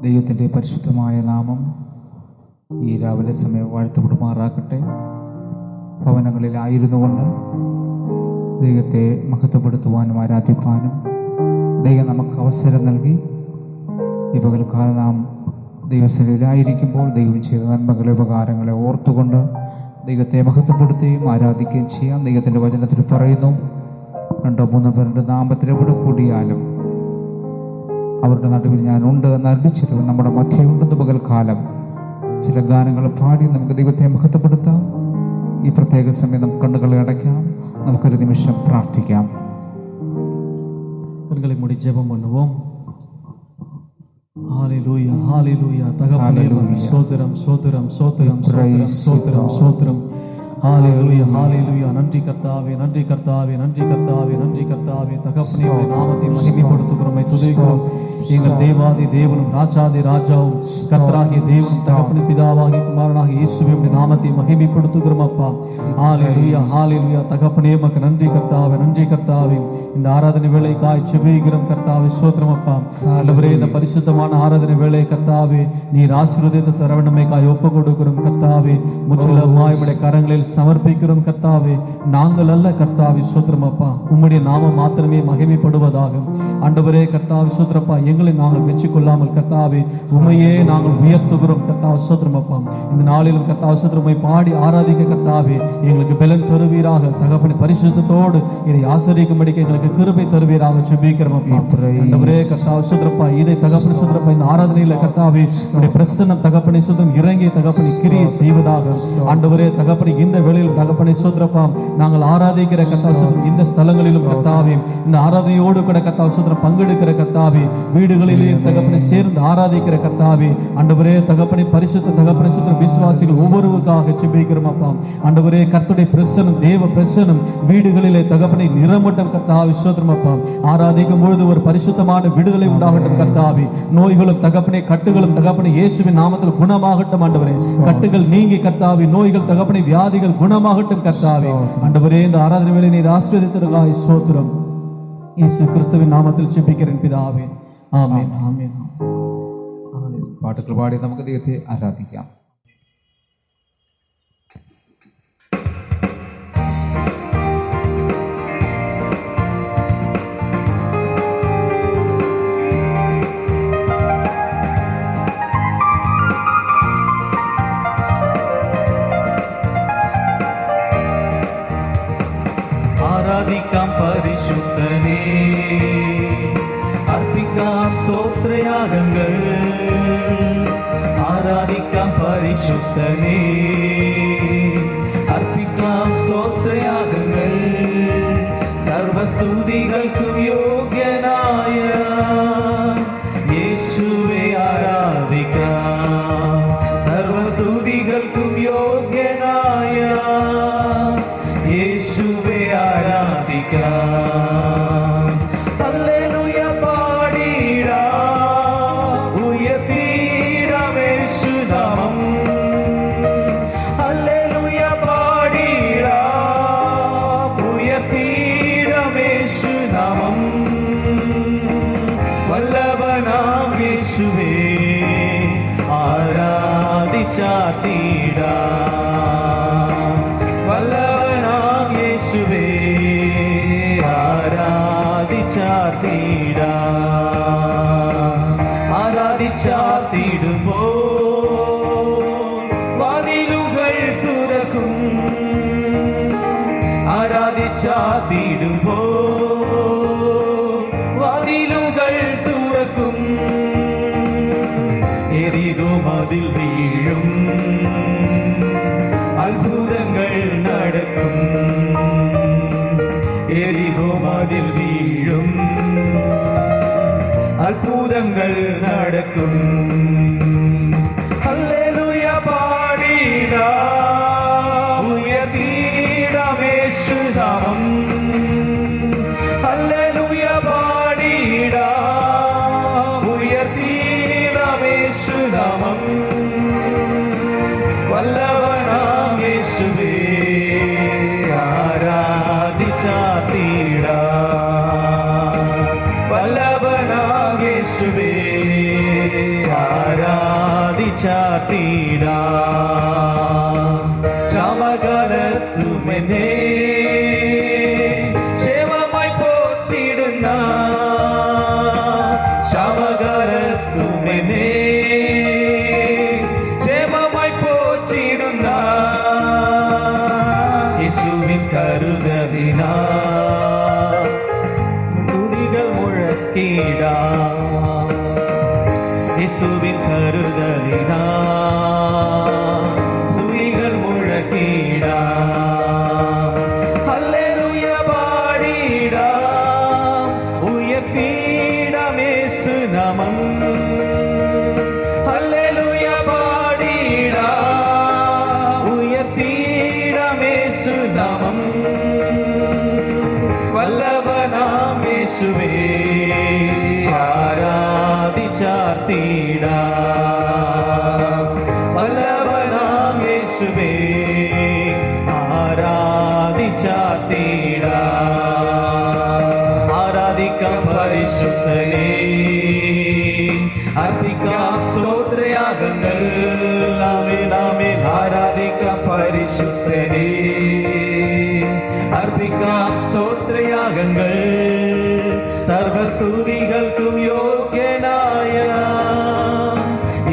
ദൈവത്തിൻ്റെ പരിശുദ്ധമായ നാമം ഈ രാവിലെ സമയം വാഴ്ത്തപ്പെടുമാറാകട്ടെ. ഭവനങ്ങളിലായിരുന്നു കൊണ്ട് ദൈവത്തെ മഹത്വപ്പെടുത്തുവാനും ആരാധിപ്പാനും ദൈവം നമുക്ക് അവസരം നൽകി. ഈ പകൽക്കാലം നാം ദൈവസന്നിധിയിലായിരിക്കുമ്പോൾ ദൈവം ചെയ്ത നന്മകളെ ഉപകാരങ്ങളെ ഓർത്തുകൊണ്ട് ദൈവത്തെ മഹത്വപ്പെടുത്തുകയും ആരാധിക്കുകയും ചെയ്യാം. ദൈവത്തിൻ്റെ വചനത്തിൽ പറയുന്നു, 2-3 പേരുടെ നാമത്തിൽ എവിടെ കൂടിയാലും അവരുടെ നടുവിൽ ഞാനുണ്ട് എന്ന് അരുളിച്ചിരുന്നു. നമ്മുടെ മധ്യയുണ്ടെന്ന് പകൽക്കാലം ചില ഗാനങ്ങൾ പാടി നമുക്ക് ദൈവത്തെ മഹത്വപ്പെടുത്താം. ഈ പ്രത്യേക സമയം നമുക്ക് കണ്ണുകളെ അടയ്ക്കാം, നമുക്കൊരു നിമിഷം പ്രാർത്ഥിക്കാം. கண்களை மூடி ஜெபம் பண்ணுவோம். ஹalleluya ஹalleluya தகப்பனே ஸ்தோத்திரம் ஸ்தோத்திரம் ஸ்தோத்திரம் ஸ்தோத்திரம் ஸ்தோத்திரம் ஸ்தோத்திரம். ஹalleluya ஹalleluya. நன்றி கர்த்தாவே, நன்றி கர்த்தாவே, நன்றி கர்த்தாவே, நன்றி கர்த்தாவே. தகப்பனே உம்முடைய நாமத்தை மகிமைப்படுத்துகிறோம், துதிக்கிறோம். எங்கள் தேவாதி தேவனும் ராஜாதி ராஜாவும் கர்த்தராகிய தேவனும் தகப்பனே பிதாவாகிய குமாரனாகிய இயேசுவே உம்முடைய நாமத்தை மகிமைப்படுத்துகிறோம் அப்பா. ஹalleluya ஹalleluya. தகப்பனே உமக்கு நன்றி கர்த்தாவே, நன்றி கர்த்தாவே. இந்த ஆராதனை வேளைக்காய் ஜெபிக்கிறோம் கர்த்தாவே, ஸ்தோத்திரம் அப்பா. ஆண்டவரே, இந்த பரிசுத்தமான ஆராதனை வேளை கர்த்தாவே நீர் ஆசீர்வதித்து தர வேண்டுமைக்காய் ஒப்புக் கொடுக்கிறோம் கர்த்தாவே. முற்றிலுமாய் உம்முடைய கரங்களில் சமர்ப்பிக்கிறோம் கர்த்தாவே. நாங்கள் அல்ல கர்த்தாவே, ஸ்தோத்திரம் அப்பா. உம்முடைய நாமம் மாத்திரமே மகிமைப்படுவதாக. ஆண்டவரே கர்த்தாவே, ஸ்தோத்திரப்பா, எங்களை நாங்கள் மெச்சிக்கொள்ளாமல் கர்த்தாவே உம்மையே நாங்கள் உயர்த்துகிறோம் கர்த்தாவே, ஸ்தோத்திரம் அப்பா. இந்த நாளிலும் கர்த்தாவே ஸ்தோத்திரமை பாடி ஆராதிக்க கர்த்தாவே எங்களுக்கு பலன் தருவீராக. தகப்பனே, பரிசுத்தத்தோடு இதை ஆசீர்வதிக்கும்படிக்கு எங்களுக்கு கிருபை தருவீராக ஜெபிக்கிறோம் அப்பா. ஆண்டவரே கர்த்தாவே ஸ்தோத்திரப்பா, இதை தகப்பனே ஸ்தோத்திரப்பா இந்த ஆராதனையில கர்த்தாவே உம்முடைய பிரசன்னம் தகப்பனே ஸ்தோத்திரம் இறங்கி தகப்பனே கிரியை செய்வதாக. ஆண்டவரே தகப்பனே, இந்த வேளையில் தகப்பனே ஸ்தோத்திரப்பா நாங்கள் ஆராதிக்கிற கர்த்தாவே இந்த ஸ்தலங்களிலும் கர்த்தாவே இந்த ஆராதனையோடு கூட கர்த்தாவே ஸ்தோத்திரம் பங்கெடுக்கிற கர்த்தாவே வீடுகளிலே தகப்பனே சேர்ந்து ஆராதிக்கிற கர்த்தாவே ஆண்டவரே தகப்பனே பரிசுத்த தகப்பனே ஸ்தோத்திரம் விசுவாசிகள் ஒவ்வொருவருக்காக ஜெபிக்கிறோம் அப்பா. ஆண்டவரே கர்த்தருடைய பிரசன்னம், தேவ பிரசன்னம் வீடுகளிலே தகப்பனே நிரம்பட்டும் கர்த்தாவே, ஸ்தோத்திரம் அப்பா. ஆராதிக்கும் பொழுது ஒரு பரிசுத்தமான விடுதலை உண்டாகட்டும் கர்த்தாவே. நோய்களும் தகப்பனே கட்டுகளும் தகப்பனே இயேசுவின் நாமத்தில் குணமாகட்டும் ஆண்டவரே. கட்டுகள் நீங்கி கர்த்தாவே, நோய்கள் தகப்பனே வியாதிகள் குணமாகட்டும் கர்த்தாவே. ஆண்டவரே, இந்த ஆராதனை வேளை நீர் ஆசீர்வதித்ததற்காக ஸ்தோத்திரம். இயேசு கிறிஸ்துவின் நாமத்தில் ஜெபிக்கிறேன் பிதாவே, ஆமென் ஆமென். പാട്ടുകൾ പാടി നമുക്ക് ദൈവത്തെ ആരാധിക്കാം. ஆராதிക്കാം പരിശുദ്ധനേ, അർപ്പിക്കാം സ്തോത്രയാഗങ്ങൾ. ആരാധിക്കാം പരിശുദ്ധനേ, അർപ്പിക്കാം സ്തോത്രയാഗങ്ങൾ. സർവസ്തുതികൾക്കും യോഗ്യനായ യേശുവേ ആരാധിക്കാം. സർവസ്തുതികൾക്കും യോഗ്യനായ യേശുവേ ആരാധിക്കാം. ഹല്ലേലൂയ പാടിടാം, ഉയർത്തിടാം യേശുനാമം. ഹല്ലേലൂയ പാടിടാം, ഉയർത്തിടാം യേശുനാമം. വല്ലഭനാം യേശുവേ ആരാധിച്ചാർത്തിടാം. വല്ലഭനാം യേശുവേ ആരാധിച്ചാർത്തിടുമ്പോൾ വാതിലുകൾ തുറക്കും. ആരാധിച്ചാർത്തിടുമ്പോൾ വാതിലുകൾ തുറക്കും. എരികോ മതിൽ വീഴും, അത്ഭുതങ്ങൾ നടക്കും. എരികോ മതിൽ വീഴും, അത്ഭുതങ്ങൾ നടക്കും. ഹല്ലേലൂയ പാടിടാം, ഉയർത്തിടാം യേശുനാമം. ഹല്ലേലൂയ പാടിടാം, ഉയർത്തിടാം യേശുനാമം. വല്ലഭനാം യേശുവേ ആരാധിച്ചാർത്തിടാം. വല്ലഭനാം യേശുവേ ചാർത്തിടാം. ക്ഷാമകാലത്തുമെന്നെ ക്ഷേമമായി പോറ്റിടുന്ന, ക്ഷാമകാലത്തുമെന്നെ ക്ഷേമമായി പോറ്റിടുന്ന യേശുവിൻ കരുതലിനാ സ്തുതികൾ മുഴക്കിടാം. യേശുവിൻ കരുതലിനാ സ്തുതികൾ മുഴക്കിടാം. ഹല്ലേലൂയ പാടിടാം, ഉയർത്തിടാം യേശുനാമം. ഹല്ലേലൂയ പാടിടാം, ഉയർത്തിടാം യേശുനാമം. വല്ലഭനാം യേശുവേ ആരാധിച്ചാർത്തിടാം. വല്ലഭനാം യേശുവേ ആരാധിച്ചാർത്തിടാം. ആരാധിക്കാം പരിശുദ്ധനേ, അർപ്പിക്കാം സ്തോത്രയാഗങ്ങൾ. ആമേൻ ആമേൻ. ആരാധിക്കാം പരിശുദ്ധനേ, അർപ്പിക്കാം സ്തോത്രയാഗങ്ങൾ. സർവസ്തുതികൾക്കും യോഗ്യനായ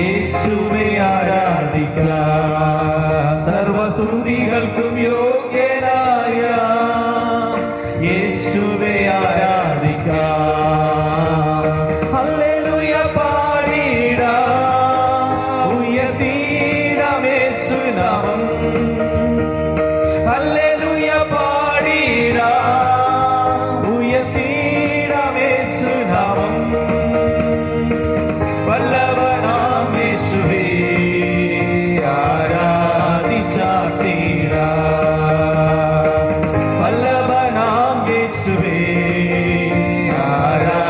യേശുവേ ആരാധിക്കാം. സർവസ്തുതികൾക്കും യോഗ്യനായ യേശുവേ ആരാധിക്കാം. ഹല്ലേലൂയ പാടിടാം, ഉയർത്തിടാം യേശുനാമം. ഹല്ലേലൂയ പാടിടാം, ഉയർത്തിടാം യേശുനാമം. വല്ലഭനാം യേശുവേ ആരാധിച്ചാർത്തിടാം. വല്ലഭനാം യേശുവേ ആരാധിച്ചാർത്തിടാം.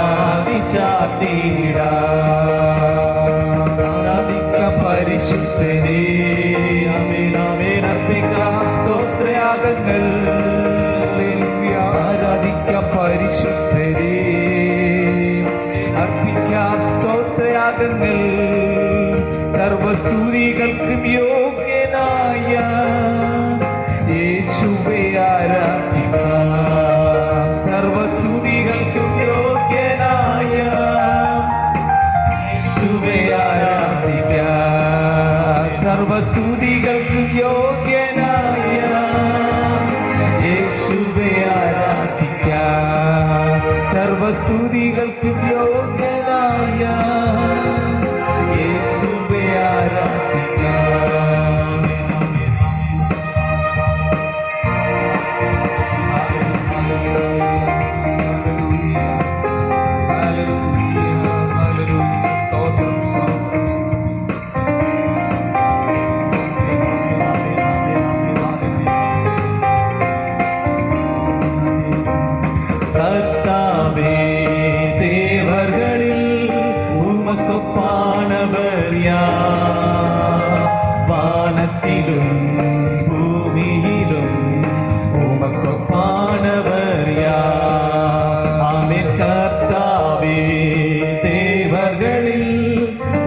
ആരാധിക്കാം പരിശുദ്ധനേ, ആമേൻ ആമേൻ. അർപ്പിക്കാം സ്തോത്രയാഗങ്ങൾ. ആരാധിക്കാം പരിശുദ്ധനേ, അർപ്പിക്കാം സ്തോത്രയാഗങ്ങൾ. സർവസ്തുതികൾക്കും യോഗ്യനായ യേശുവേ ആരാധിക്കാം. സർവസ്തുതികൾക്കും യോഗ്യനായ യേശുവേ ആരാധിക്കാം. സർവസ്തുതികൾക്കും യോഗ്യനായ യേശുവേ ആരാധിക്കാം. സർവസ്തുതികൾക്കും യോഗ്യനായ യേശുവേ ആരാധിക്കാം. സ്തോത്രം സ്തോത്രം. കർത്താവേ, ദേവർകളിൽ ഉമക്കൊപ്പാനവർ യാർ. വാനത്തിലും ഭൂമിയിലും ഉമക്കൊപ്പാനവർ യാർ. ആമേൻ. കർത്താവേ, ദേവർകളിൽ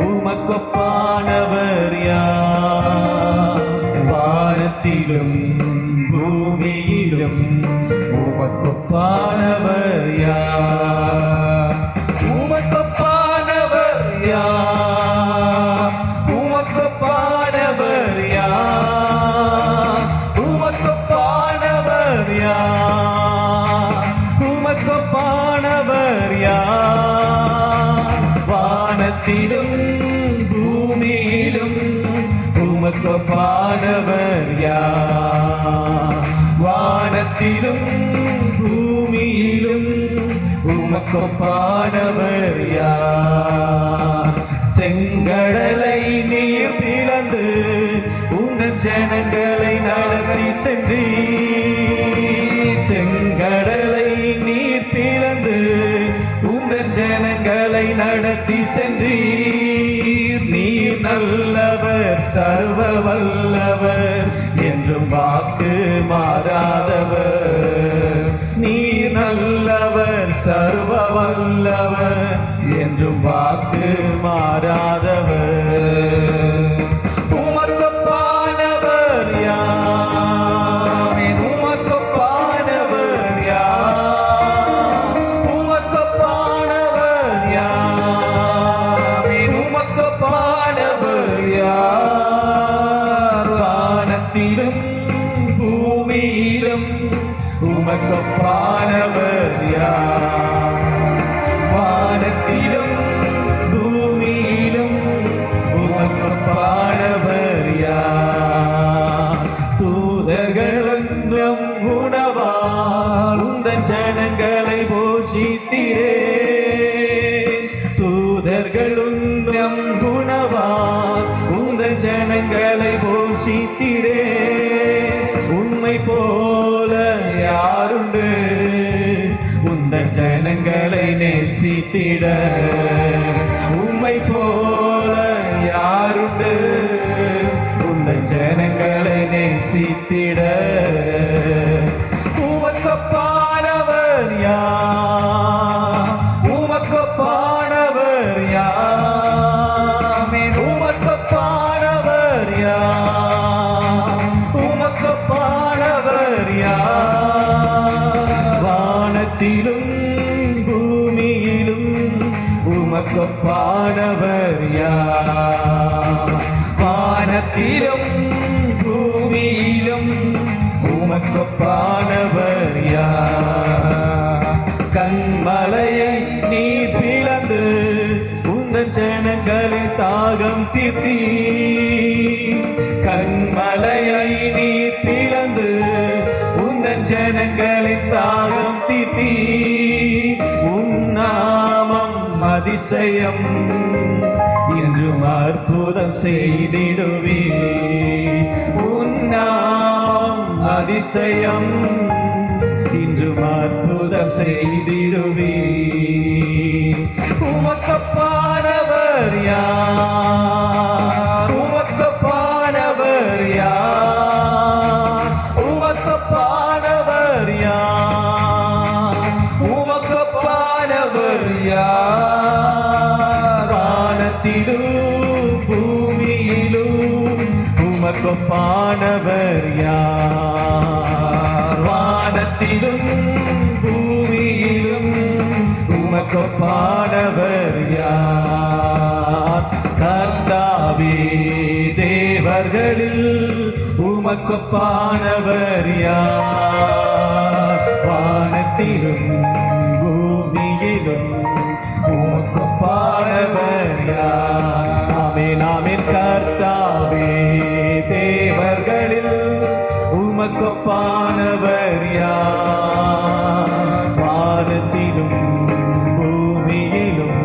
ഉമക്കൊപ്പാനവർ യാർ. വാനത്തിലും ഭൂമിയിലും ഉമക്കൊപ്പാനവർ യാർ. ഉമക്കൊപ്പാനവർ യാർ. ഉമക്കൊപ്പാനവർ യാർ. ഉമക്കൊപ്പാനവർ യാർ. ഉമക്കൊപ്പാനവർ യാർ. വാനത്തിലും ഭൂമിയിലും ഉമക്കൊപ്പാനവർ യാർ. വാനത്തിലും ഭൂമിയിലും ഉമക്കൊപ്പാനവർ யார். செங்கடலை நீர் பிளந்து உங்கள் ஜனங்களை நடத்தி சென்றீர். செங்கடலை நீர் பிளந்து உங்கள் ஜனங்களை நடத்தி சென்றீர். நீர் நல்லவர் சர்வ வல்லவர் என்றும் வாக்கு மாறாதவர். நீர் நல்லவர் சர்வ வல்லவர் என்றும் வாக்கு மாறாதவர். உமக்கொப்பானவர் யார்? வானத்திலும் பூமியிலும் உமக்கொப்பானவர் யார்? தூதர்கள் நம் உணவால் உந்தன் ஜனங்களை போஷித்திரே. தூதர்கள் நம் உணவால் உந்தன் ஜனங்களை போஷித்திரே. உம்மை போல யாருண்டு உந்தன் ஜனங்களை நேசித்திட? உம்மை போல யாருண்டு உந்தன் ஜனங்களை நேசித்திட? உமக்கொப்பானவர் யார்? உமக்கொப்பானவர் யார்? உமக்கொப்பானவர் யார்? உமக்கொப்பானவர் யார்? வானத்திலும் பூமியிலும் உமக்கொப்பானவர் யார்? வானத்திலும் பூமியிலும் உமக்கொப்பானவர் யார்? கண்மலையை நீ பிளந்து உந்தன் ஜனங்களின் தாகம் தீர்த்தி. கண்மலையை நீ பிளந்து உந்தன் ஜனங்களின் தாகம் தீர்த்தி. உன்னாமம் அதிசயம் இன்றும் அற்புதம் செய்திடுவே. உன்னாமம் அதிசயம் இன்றும் அற்புதம் செய்திடுவே. உமக்கொப்பானவர் யார்? உமக்கொப்பானவர் யார்? உமக்கொப்பானவர் யார்? உமக்கொப்பானவர் யார்? வானத்திலும் பூமியிலும் உமக்கொப்பானவர் யார்? வானத்திலும் பூமியிலும் உமக்கொப்பானவர் யார்? கர்த்தாவே தேவர்களில் உமக்கொப்பானவர் யார்? வானத்திலும் பூமியிலும் உமக்கொப்பானவர் யார்? ஆமென் ஆமென். கர்த்தாவே தேவர்களில் உமக்கொப்பானவர் யார்? வானத்திலும் பூமியிலும்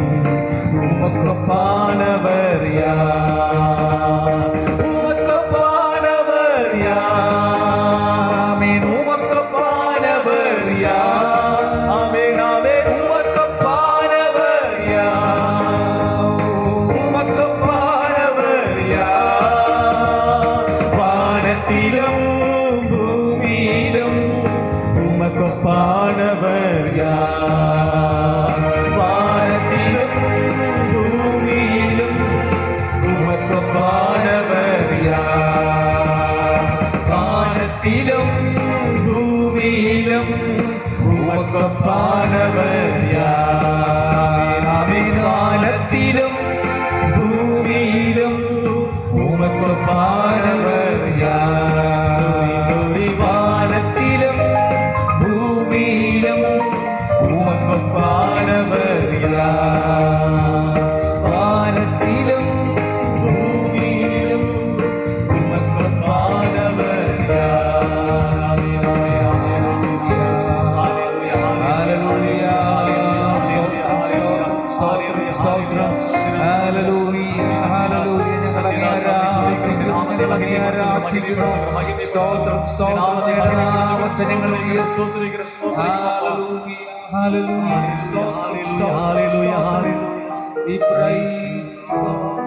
உமக்கொப்பானவர் யார்? உமக்கொப்பானவர் யார்? ஆமென். உமக்கொப்பானவர் யார்? ஆமென் ஆமென். உமக்கொப்பானவர் யார்? உமக்கொப்பானவர் யார்? வானத்திலும் பூமியிலும் உமக்கொப்பானவர் யார்? வானத்திலும் பூமியிலும் உமக்கொப்பானவர் யார்? வானத்திலும் பூமியிலும் உமக்கொப்பானவர் யார்? ஆமென். வானத்திலும் பூமியிலும் உமக்கொப்பானவர் யார்? வானத்திலும் பூமியிலும் உமக்கொப்பானவர் யார்? வானத்திலும் பூமியிலும் உமக்கொப்பானவர் யார்? ஆமென் ஆமென். We praise God.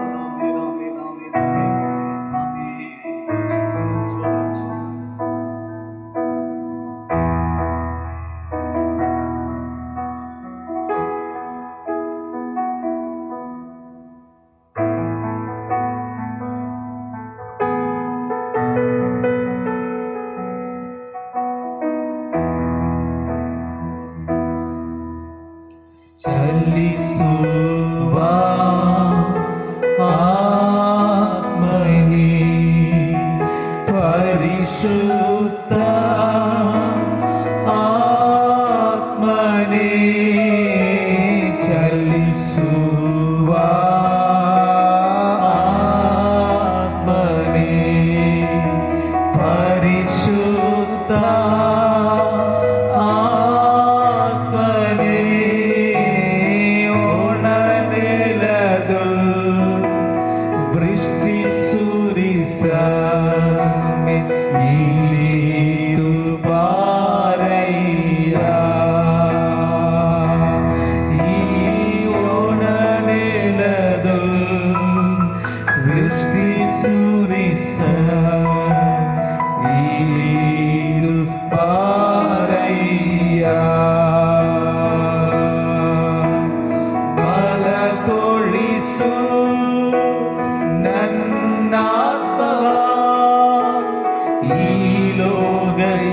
ಚಲಿಸುವಾ ಆತ್ಮನೇ ಪರಿಶುದ್ಧ ആത്മനേ ഓണനിലതുൽ വൃഷ്ടി സുരിസമേ ഇലീതു പാരയ്യാ ഈ ഓണനിലതുൽ വൃഷ്ടി സുരിസ ഇലീതു പാരയ്യാ മലകൊളിസു നന്നാത്മവ ഈ ലോകയാത്രയൊലു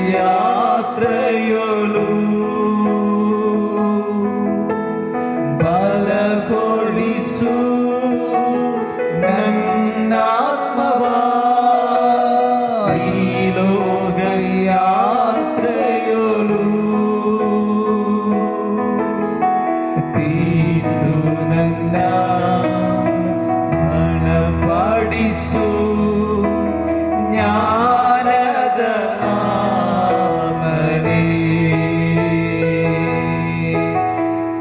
ബലകൊളിസു നന്നാത്മവ ഈ ലോകയാത്രയൊലു തീർത്തു ನನ್ನ ಹಣಪಡಿಸು ಜ್ಞಾನದ ಆಮನೆ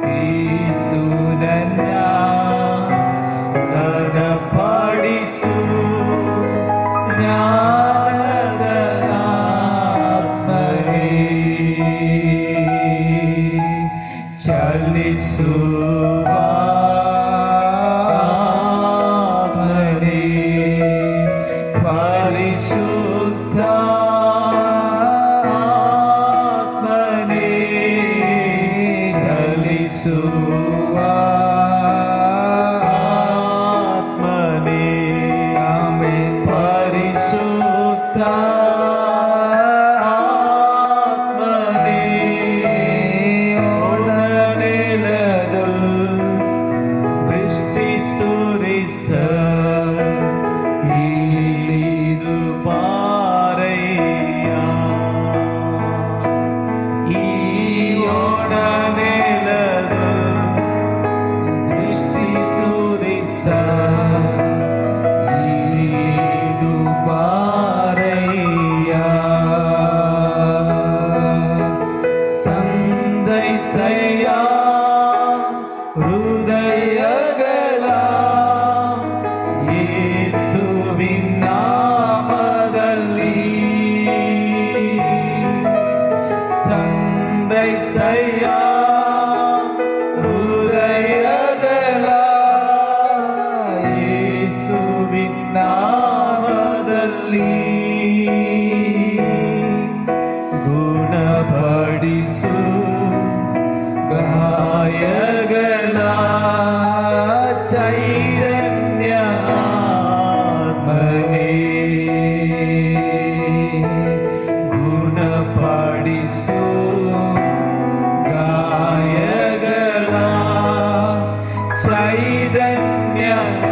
ತೀರ್ತು ನನ್ನ ಹಣಪಡಿಸು ಜ್ಞಾನದ ಆತ್ಮನೇ ಚಲಿಸುವ ಆತ್ಮನೇ ಪರಿಶುದ್ಧ ಆತ್ಮನೇ ಚಲಿಸುವ ಆತ್ಮನೇ ಆಮೆನ್ ಪರಿಶುದ್ಧ ಆತ್ಮನೇ ಒಡನೆಲದುಲ್ ವೃಷ್ಟಿ ಸುರಿಸ ಇಲಿದು ಪಾರಯ್ಯ ಈ ಒಡನೆಲದುಲ್ ವೃಷ್ಟಿ ಸುರಿಸ ಇಲಿದು ಪಾರಯ್ಯ ಸಂದೈಸಯ್ಯ ಹೃದಯಗಳ ಯೇಸುವಿನ ನಾಮದಲ್ಲಿ ಸಂದೈಸಯ್ಯ ಹೃದಯಗಳ ಯೇಸುವಿನ ನಾಮದಲ್ಲಿ ಗುಣಪಡಿಸು ಗಾಯಗಳ ಚೈತನ್ಯ ಆತ್ಮನೇ ಗುಣಪಡಿಸು ಗಾಯಗಳ ಚೈತನ್ಯ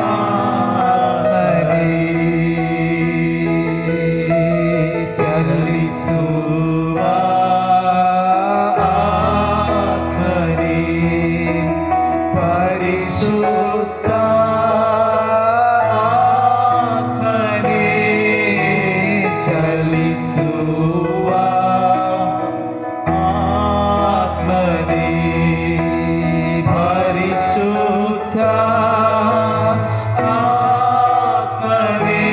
ಆತ್ಮನೇ ಚಲಿಸುವ ಆತ್ಮನೇ ಪರಿಶುದ್ಧ ಆತ್ಮನೇ ಚಲಿಸುವ ಆತ್ಮನೇ ಪರಿಶುದ್ಧ ಆತ್ಮನೇ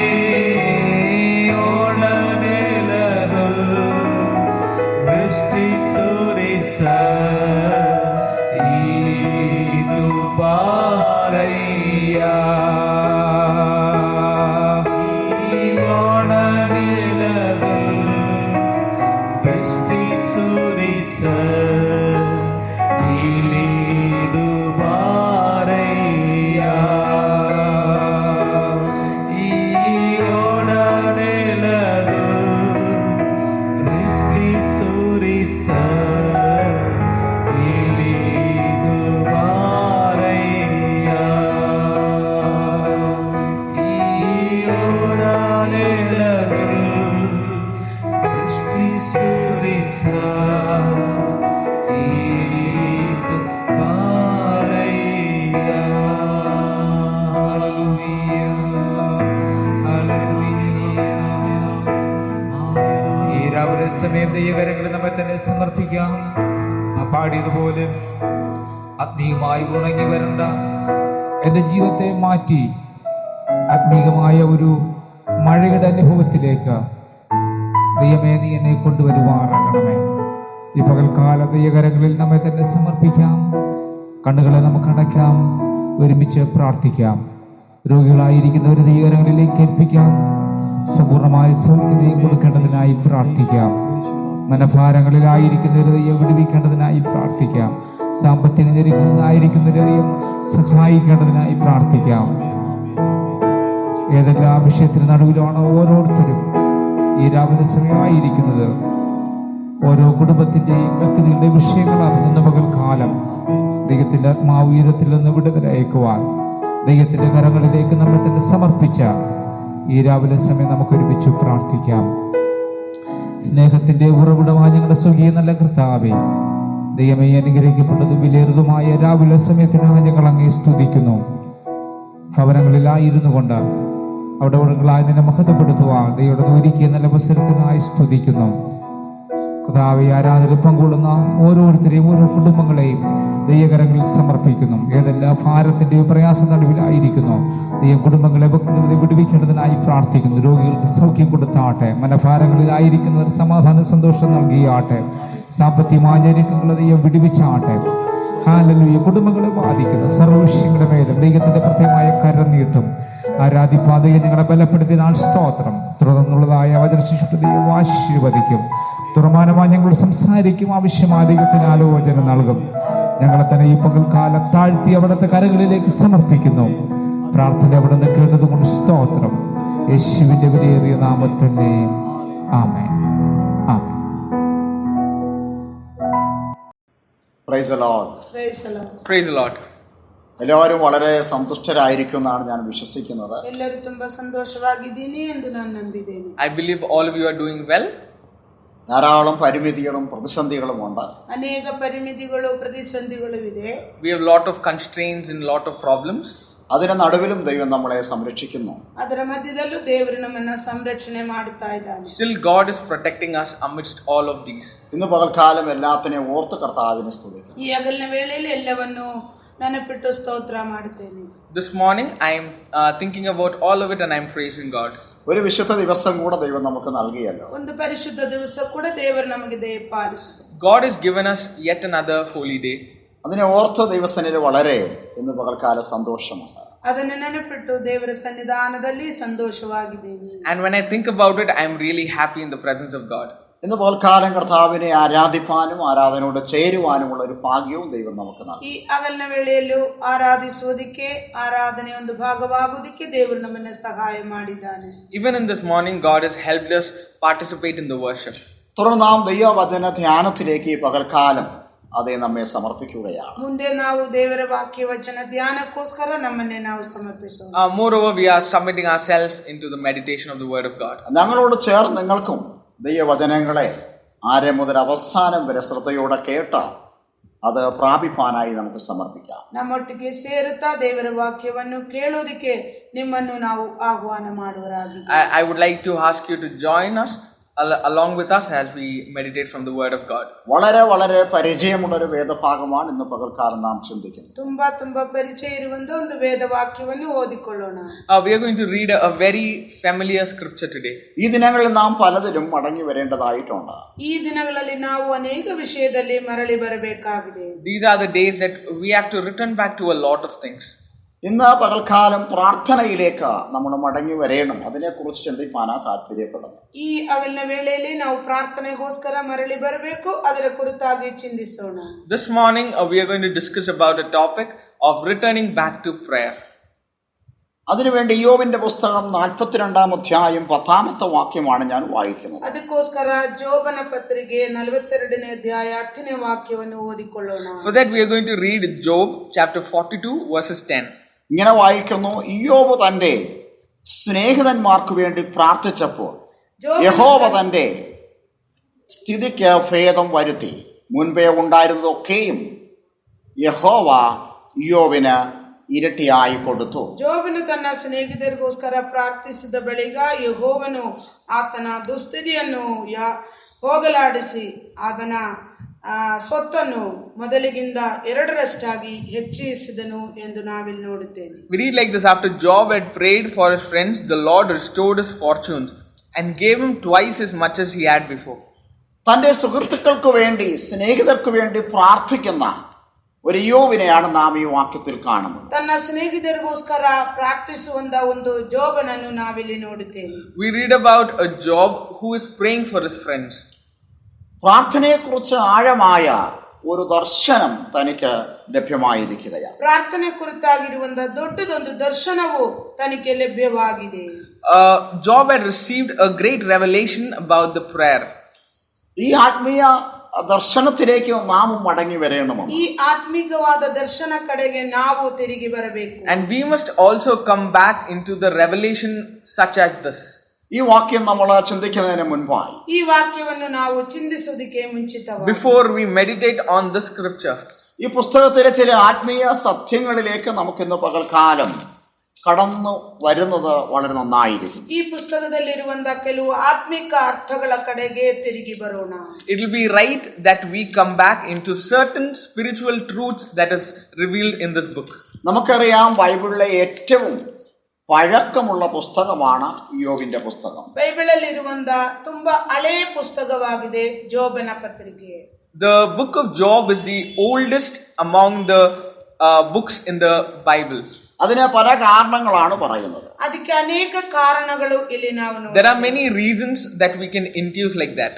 ಒಡನೆಲದುಲ್ ವೃಷ್ಟಿ ಸುರಿಸ ಇಲಿದು ಪಾರಯ್ಯ ಈ ಒಡನೆಲದುಲ್ രാവിലെ സമയം ദൈവകരങ്ങളിൽ നമ്മെ തന്നെ സമർപ്പിക്കാം. ആ പാടിയതുപോലെ ആത്മീയമായി ഉണങ്ങി വരണ്ട എൻ്റെ ജീവിതത്തെ മാറ്റി ആത്മീയമായ ഒരു മഴയുടെ അനുഭവത്തിലേക്ക് ദൈവമേ നീ എന്നെ കൊണ്ടുവരുവാറാകണമേ. ഈ പകൽക്കാല ദൈവകരങ്ങളിൽ നമ്മെ തന്നെ സമർപ്പിക്കാം. കണ്ണുകളെ നമുക്ക് അടയ്ക്കാം, ഒരുമിച്ച് പ്രാർത്ഥിക്കാം. രോഗികളായിരിക്കുന്നവരെ ദൈവകരങ്ങളിലേക്ക് ഏൽപ്പിക്കാം. സമ്പൂർണമായ സൗഖ്യം കൊടുക്കേണ്ടതിനായി പ്രാർത്ഥിക്കാം. മനഭാരങ്ങളിലായിരിക്കുന്നവരെ ദൈവം വിടുവിക്കേണ്ടതിനായി പ്രാർത്ഥിക്കാം. സാമ്പത്തിക ഞെരുക്കങ്ങളിലായിരിക്കുന്നവരെ ദൈവം സഹായിക്കേണ്ടതിനായി പ്രാർത്ഥിക്കാം. ഏതെല്ലാം വിഷയത്തിന് നടുവിലാണോ ഓരോരുത്തരും ഈ രാവിലെ സമയമായിരിക്കുന്നത്, ഓരോ കുടുംബത്തിന്റെയും വ്യക്തികളുടെ വിഷയങ്ങൾ അറിഞ്ഞുന്ന പകൽക്കാലം ദൈവത്തിന്റെ ആത്മാവ് ഉയരത്തിൽ നിന്ന് വിടുതലയക്കുവാൻ ദൈവത്തിന്റെ കരങ്ങളിലേക്ക് നമ്മെ തന്നെ സമർപ്പിച്ച ഈ രാവിലെ സമയം നമുക്ക് ഒരുമിച്ച് പ്രാർത്ഥിക്കാം. സ്നേഹത്തിന്റെ ഉറവിടമായ ഞങ്ങളുടെ സ്വർഗീയ നല്ല കർത്താവേ, ദൈവമേ അനുഗ്രഹിക്കപ്പെട്ടതും വിലയേറുതുമായ രാവിലെ സമയത്തിനായി ഞങ്ങൾ അങ്ങേ സ്തുതിക്കുന്നു. ഭവനങ്ങളിലായിരുന്നു കൊണ്ട് അവിടെ ഉടങ്ങളായി നിന്നെ മഹത്വപ്പെടുത്തുവാൻ ദൈവം ഒരുക്കിയ നല്ല അവസരത്തിനായി സ്തുതിക്കുന്നു. കർത്താവേ, ആരാധനയിൽ പങ്കുകൊള്ളുന്ന ഓരോരുത്തരെയും ഓരോ കുടുംബങ്ങളെയും ദൈവകരങ്ങളിൽ സമർപ്പിക്കുന്നു. ഏതെല്ലാം ഭാരത്തിന്റെയും പ്രയാസ നടുവിലായിരിക്കുന്നു ദൈവം കുടുംബങ്ങളെ വ്യക്തികളെ വിടുവിക്കേണ്ടതിനായി പ്രാർത്ഥിക്കുന്നു. രോഗികൾക്ക് സൗഖ്യം കൊടുത്താട്ടെ, മനഭാരങ്ങളിലായിരിക്കുന്നവർ സമാധാന സന്തോഷം നൽകിയാട്ടെ, സാമ്പത്തികമായ ഞെരുക്കങ്ങളെ ദൈവം വിടുവിച്ചാട്ടെ. ഹല്ലേലൂയ. കുടുംബങ്ങളെ ബാധിക്കുന്ന സർവ്വവിഷയങ്ങളുടെ മേലും ദൈവത്തിന്റെ പ്രത്യേകമായ കരം നീട്ടും. ആരാധിപ്പാതയെ നിങ്ങളെ ബലപ്പെടുത്തിനാൽ സ്തോത്രം. തുടർന്നുള്ളതായ വചനശിശുദ്ധ ദൈവം ആശീർവദിക്കും. തുറമാനമായി ഞങ്ങൾ സംസാരിക്കും. ആവശ്യമായ ദൈവത്തിന് ആലോചന നൽകും. ഞങ്ങളെ തന്നെ ഈ പകൽക്കാലം താഴ്ത്തി അവിടുത്തെ കരങ്ങളിലേക്ക് സമർപ്പിക്കുന്നു. പ്രാർത്ഥന അവിടെ നിന്ന് കേട്ടതുകൊണ്ട് സ്തോത്രം. യേശുവിന്റെ വിലയേറിയ നാമത്തിൽ തന്നെ ആമേൻ. ആമേൻ. Praise the Lord. Praise the Lord. എല്ലാവരും വളരെ സന്തുഷ്ടരായിരിക്കും എന്നാണ് ഞാൻ വിശ്വസിക്കുന്നത്. ಎಲ್ಲರೂ ತುಂಬಾ ಸಂತೋಷವಾಗಿದ್ದೀನಿ ಎಂದು ನಾನು ನಂಬಿದ್ದೇನೆ. I believe all of you are doing well. ധാരാളം പരിമിതികളും പ്രതിസന്ധികളും ഉണ്ട്. ಅನೇಕ ಪರಿಮಿತಿಗಳು ಪ್ರತಿಸಂಧಿಗಳು ಇದೆ. We have a lot of constraints and a lot of problems. അതിന് നടുവിലും ദൈവം നമ്മളെ സംരക്ഷിക്കുന്നു. ಅದರ ಮಧ್ಯದಲ್ಲೂ ದೇವರು ನಮ್ಮನ್ನ ಸಂರಕ್ಷಣೆ ಮಾಡುತ್ತಾ ಇದ್ದಾನೆ. Still God is protecting us amidst all of these. ഇന്ന് പകൽക്കാലം എല്ലാത്തിനെയും ഓർത്ത് കർത്താവിനെ സ്തുതിക്കുന്നു. ಈ ಹಗಲಿನ ವೇಳೆಯಲ್ಲಿ ಎಲ್ಲವನ್ನು ನೆನಪಿಟ್ಟು ಸ್ತೋತ್ರ ಮಾಡುತ್ತೇನೆ. This morning I am thinking about all of it and I am praising God. ഒരു വിശുദ്ധ ദിവസം കൂടെ ദൈവം നമുക്ക് നൽകിയല്ലോ. ಒಂದು ಪರಿಶುದ್ಧ ದಿವಸ ಕೂಡ ದೇವರು ನಮಗೆ ದಯಪಾಲಿಸಿದ. God has given us yet another holy day. അതിനെ ഓർത്ത് ദൈവസന്നിധിയിൽ വളരെ ഇന്ന് പകൽക്കാലം സന്തോഷമുണ്ട്. ಅದನ್ನು ನೆನಪಿಟ್ಟು ದೇವರ ಸನ್ನಿಧಾನದಲ್ಲಿ ಸಂತೋಷವಾಗಿದ್ದೇನೆ. And when I think about it, I am really happy in the presence of God. ഇന്ന് പകൽക്കാലം കർത്താവിനെ ആരാധിപ്പാനും ആരാധനയോട് ചേരുവാനുമുള്ള ഒരു ഭാഗ്യവും ദൈവം നമുക്ക് നൽകി. ಈ ಹಗಲಿನ ವೇಳೆಯಲ್ಲೂ ಆರಾಧಿಸುವುದಕ್ಕೆ ಆರಾಧನೆ ಒಂದು ಭಾಗವಾಗುವುದಕ್ಕೆ ದೇವರು ನಮ್ಮನ್ನು ಸಹಾಯ ಮಾಡಿದ್ದಾನೆ. Even in this morning, God has helped us participate in the worship. തുടർന്ന് നാം ദൈവവചന ധ്യാനത്തിലേക്ക് ഈ പകൽക്കാലം അതേ നമ്മെ സമർപ്പിക്കുകയാണ്. ಮುಂದೆ ನಾವು ದೇವರ ವಾಕ್ಯ ವಚನ ಧ್ಯಾನಕ್ಕೋಸ್ಕರ ನಮ್ಮನ್ನೇ ನಾವು ಸಮರ್ಪಿಸೋಣ. Moreover, we are submitting ourselves into the meditation of the Word of God. ഞങ്ങളോട് ചേർന്ന് നിങ്ങൾക്കും ദൈവവചനങ്ങളെ ആരെ മുതൽ അവസാനം വരെ ശ്രദ്ധയോടെ കേട്ട് അത് പ്രാപിപ്പാനായി നമുക്ക് സമർപ്പിക്കാം. ನಮ್ಮೊಟ್ಟಿಗೆ ಸೇರುತ್ತಾ ದೇವರ ವಾಕ್ಯವನ್ನು ಕೇಳೋದಕ್ಕೆ ನಿಮ್ಮನ್ನು ನಾವು ಆಹ್ವಾನ ಮಾಡುವರಾಗಿ. I would like to ask you to join us along with us as we meditate from the Word of God. വളരെ വളരെ പരിചയമുള്ള ഒരു വേദഭാഗമാണ് ഇന്ന് പകൽക്കാലം നാം ചിന്തിക്കുന്നത്. ತುಂಬಾ ಪರಿಚಯ ಇರುವಂತ ಒಂದು ವೇದ ವಾಕ್ಯವನ್ನು ಓದಿಕೊಳ್ಳೋಣ. We are going to read a very familiar scripture today. ഈ ദിനങ്ങളിൽ നാം പലതിലും മടങ്ങി വരേണ്ടതായിട്ടുണ്ട്. ಈ ದಿನಗಳಲ್ಲಿ ನಾವು ಅನೇಕ ವಿಷಯದಲ್ಲಿ ಮರಳಿ ಬರಬೇಕಾಗಿದೆ. These are the days that we have to return back to a lot of things. ഇന്ന് പകൽക്കാലം പ്രാർത്ഥനയിലേക്ക് നമ്മൾ മടങ്ങി വരേണം. അതിനെക്കുറിച്ച് ചിന്തിപ്പാനാണ് താല്പര്യപ്പെടുന്നത്. ಈ ಹಗಲಿನ ವೇಳೆಯಲ್ಲಿ ನಾವು ಪ್ರಾರ್ಥನೆಗೋಸ್ಕರ ಮರಳಿ ಬರಬೇಕು, ಅದರ ಕುರಿತಾಗಿ ಚಿಂತಿಸೋಣ. This morning we are going to discuss about a topic of returning back to prayer. അതിനുവേണ്ടി യോബിന്റെ പുസ്തകം 42 അധ്യായം 10 വാക്യമാണ് ഞാൻ വായിക്കുന്നത്. ಅದಕ್ಕೋಸ್ಕರ ಜೋಬನ ಪತ್ರಿಕೆ 42 ಅಧ್ಯಾಯ 10 ವಾಕ್ಯವನ್ನು ಓದಿಕೊಳ್ಳೋಣ. For that we are going to read Job chapter 42 verses 10. ഇങ്ങനെ വായിക്കുന്നു: ഇയ്യോബ് തന്റെ സ്നേഹിതന്മാർക്ക് വേണ്ടി പ്രാർത്ഥിച്ചപ്പോൾ യഹോവ തന്റെ സ്ഥിതിക്ക് ഭേദം വരുത്തി. മുൻപേ ഉണ്ടായിരുന്നതൊക്കെയും യഹോവ ഇയ്യോബിന് ഇരട്ടിയായി കൊടുത്തു. ಜೋಬನು ತನ್ನ ಸ್ನೇಹಿತರಿಗೋಸ್ಕರ ಪ್ರಾರ್ಥಿಸಿದ ಬಳಿಕ ಯೆಹೋವನು ಆತನ ದುಸ್ಥಿತಿಯನ್ನು ಹೋಗಲಾಡಿಸಿ ಅವನ ಸ್ವತ್ತನ್ನು ಮೊದಲಿಗಿಂತ 2 ಹೆಚ್ಚಿಸಿದನು ಎಂದು ನಾವಿಲ್ಲಿ ನೋಡುತ್ತೇವೆ. We read like this: after Job had prayed for his friends, the Lord restored his fortunes and gave him twice as much as he had before. തൻ്റെ സുഹൃത്തുക്കൾക്ക് വേണ്ടി, സ്നേഹിതർക്ക് വേണ്ടി പ്രാർത്ഥിക്കുന്ന ഒരു യോബിനെയാണ് നാം ഈ വാക്യത്തിൽ കാണുന്നത്. ತನ್ನ ಸ್ನೇಹಿತರಿಗೋಸ್ಕರ ಪ್ರಾರ್ಥಿಸುವಂತ ಒಂದು ಜೋಬನನ್ನು ನಾವಿಲ್ಲಿ ನೋಡುತ್ತೇವೆ. We read about a Job who is praying for his friends. പ്രാർത്ഥനയെക്കുറിച്ച് ആഴമായ ഒരു ദർശനം തനിക്ക് ലഭ്യമായിരിക്കുകയാണ്. ಪ್ರಾರ್ಥನೆ ಕುರಿತಾಗಿರುವಂತ ದೊಡ್ಡದೊಂದು ದರ್ಶನವು ತನಗೆ ಲಭ್ಯವಾಗಿದೆ. Job had received a great revelation about the prayer. ഈ ആത്മീയ ദർശനത്തിലേക്ക് നാം മടങ്ങി വരേണ്ടതാണ്. ಈ ಆತ್ಮಿಕವಾದ ದರ್ಶನ ಕಡೆಗೆ ನಾವು ತಿರುಗಿ ಬರಬೇಕು. And we must also come back into the revelation such as this. ഈ വാക്യം നമ്മൾ ചിന്തിക്കുന്നതിന് മുൻപായി, ಈ ವಾಕ್ಯವನ್ನು ನಾವು ಚಿಂತಿಸುವುದಕ್ಕೆ ಮುಂಚಿತವಾಗಿ, before we meditate on this scripture, ഈ പുസ്തകത്തിലെ ചില ആത്മീയ സത്യങ്ങളിലേക്ക് നമുക്കിന്ന് പകൽക്കാലം കടന്നു വരുന്നത് വളരെ നന്നായിരിക്കും. ಈ ಪುಸ್ತಕದಲ್ಲಿರುವಂತಹ ಕೆಲವು ಆತ್ಮಿಕ ಅರ್ಥಗಳ ಕಡೆಗೆ ತಿರುಗಿ ಬರೋಣ. it will be right that we come back into certain spiritual truths that is revealed in this book. നമുക്കറിയാം, ബൈബിളിലെ ഏറ്റവും പഴക്കമുള്ള പുസ്തകമാണ് യോബിന്റെ പുസ്തകം. ಬೈಬಲಲ್ಲಿರುವಂತಹ ತುಂಬಾ ಹಳೆಯ ಪುಸ್ತಕವಾಗಿದೆ ಜೋಬನ ಪತ್ರಿಕೆ. The book of Job is the oldest among the books in the Bible. അതിന് പല കാരണങ്ങളാണ് പറയുന്നത്. ಅದಕ್ಕೆ ಅನೇಕ ಕಾರಣಗಳು ಇಲ್ಲಿ ನಾವು ನೋಡೋಣ. There are many reasons that we can intuit like that.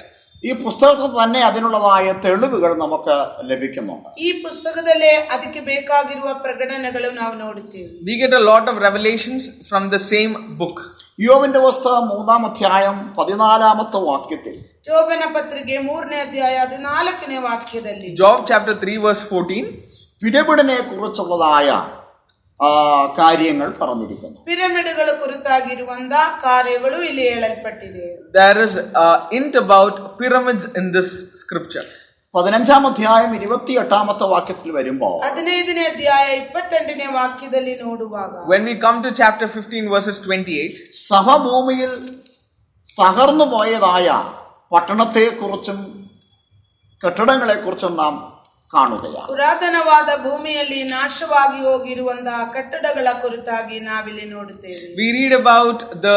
ഈ പുസ്തകത്തിൽ തന്നെ അതിനുള്ളതായ തെളിവുകൾ നമുക്ക് ലഭിക്കുന്നുണ്ട്. ಈ ಪುಸ್ತಕದಲ್ಲೇ ಅದಕ್ಕೆ ಬೇಕಾಗಿರುವ ಪ್ರಕಟಣೆಗಳು ನಾವು ನೋಡುತ್ತೇವೆ. We get a lot of revelations from the same book. യോബിന്റെ പുസ്തകം 3-ാം അധ്യായം 14-ാമത്തെ വാക്യത്തിൽ, ಜೋಬನ ಪತ್ರಿಕೆ 3ನೇ ಅಧ್ಯಾಯ 14ನೇ ವಾಕ್ಯದಲ್ಲಿ, Job chapter 3 verse 14, പിരമിഡിനെ കുറിച്ചുള്ളതായ കാര്യങ്ങൾ പറഞ്ഞിരിക്കുന്നു. ಪಿರಮಿಡ್ಗಳ ಕುರಿತಾಗಿರುವಂತಹ ಕಾರ್ಯಗಳು ಇಲ್ಲಿ ಹೇಳಲ್ಪಟ್ಟಿದೆ. there is a hint about pyramids in this scripture. 15-ാം അധ്യായം 28-ാമത്തെ വാക്യത്തിൽ വരുമ്പോൾ, 15ನೇ അധ്ಯಾಯ 28ನೇ ವಾಕ್ಯದಲ್ಲಿ ನೋಡುವಾಗ, when we come to chapter 15 verses 28, സഭഭൂമിയിൽ തകർന്നു പോയതായ പട്ടണത്തെക്കുറിച്ചും കെട്ടിടങ്ങളെക്കുറിച്ചും നാം കാണുകയാണ്. ಪುರಾತನವಾದ ಭೂಮಿಯಲ್ಲಿ ನಾಶವಾಗಿ ಹೋಗಿರುವಂತಹ ಕಟ್ಟಡಗಳ ಕುರಿತಾಗಿ ನಾವಿಲ್ಲಿ ನೋಡುತ್ತೇವೆ. we read about the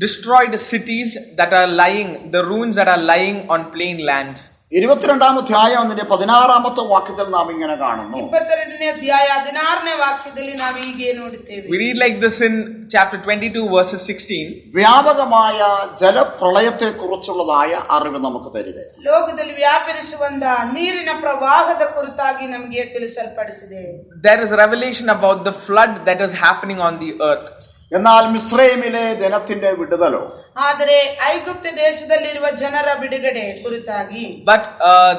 destroyed cities that are lying, the ruins that are lying on plain land. 22-ാം അധ്യായം 16-ാമത്തെ വാക്യത്തിൽ നാം ഇങ്ങനെ കാണുന്നു. 22ನೇ ಅಧ್ಯಾಯ 16ನೇ ವಾಕ್ಯದಲ್ಲಿ ನಾವು ಹೀಗೆ ನೋಡುತ್ತೇವೆ. We read like this in chapter 22 verses 16. വ്യാപകമായ ജലപ്രളയത്തെ കുറിച്ചുള്ളതായ അറിവ് നമുക്ക് തരികയാണ്. ಲೋಕದಲ್ಲಿ ವ್ಯಾಪರಿಸುವಂತಹ ನೀರಿನ ಪ್ರವಾಹದ ಕುರಿತಾಗಿ ನಮಗೆ ತಿಳಿಸಲ್ಪಡಿಸಿದೆ. There is revelation about the flood that is happening on the earth. എന്നാൽ മിസ്രൈമിലെ ജനത്തിന്റെ വിടുതലോ, ಆದರೆ ಐಗುಪ್ತ ದೇಶದಲ್ಲಿರುವ ಜನರ ಬಿಡುಗಡೆ ಕುರಿತಾಗಿ, But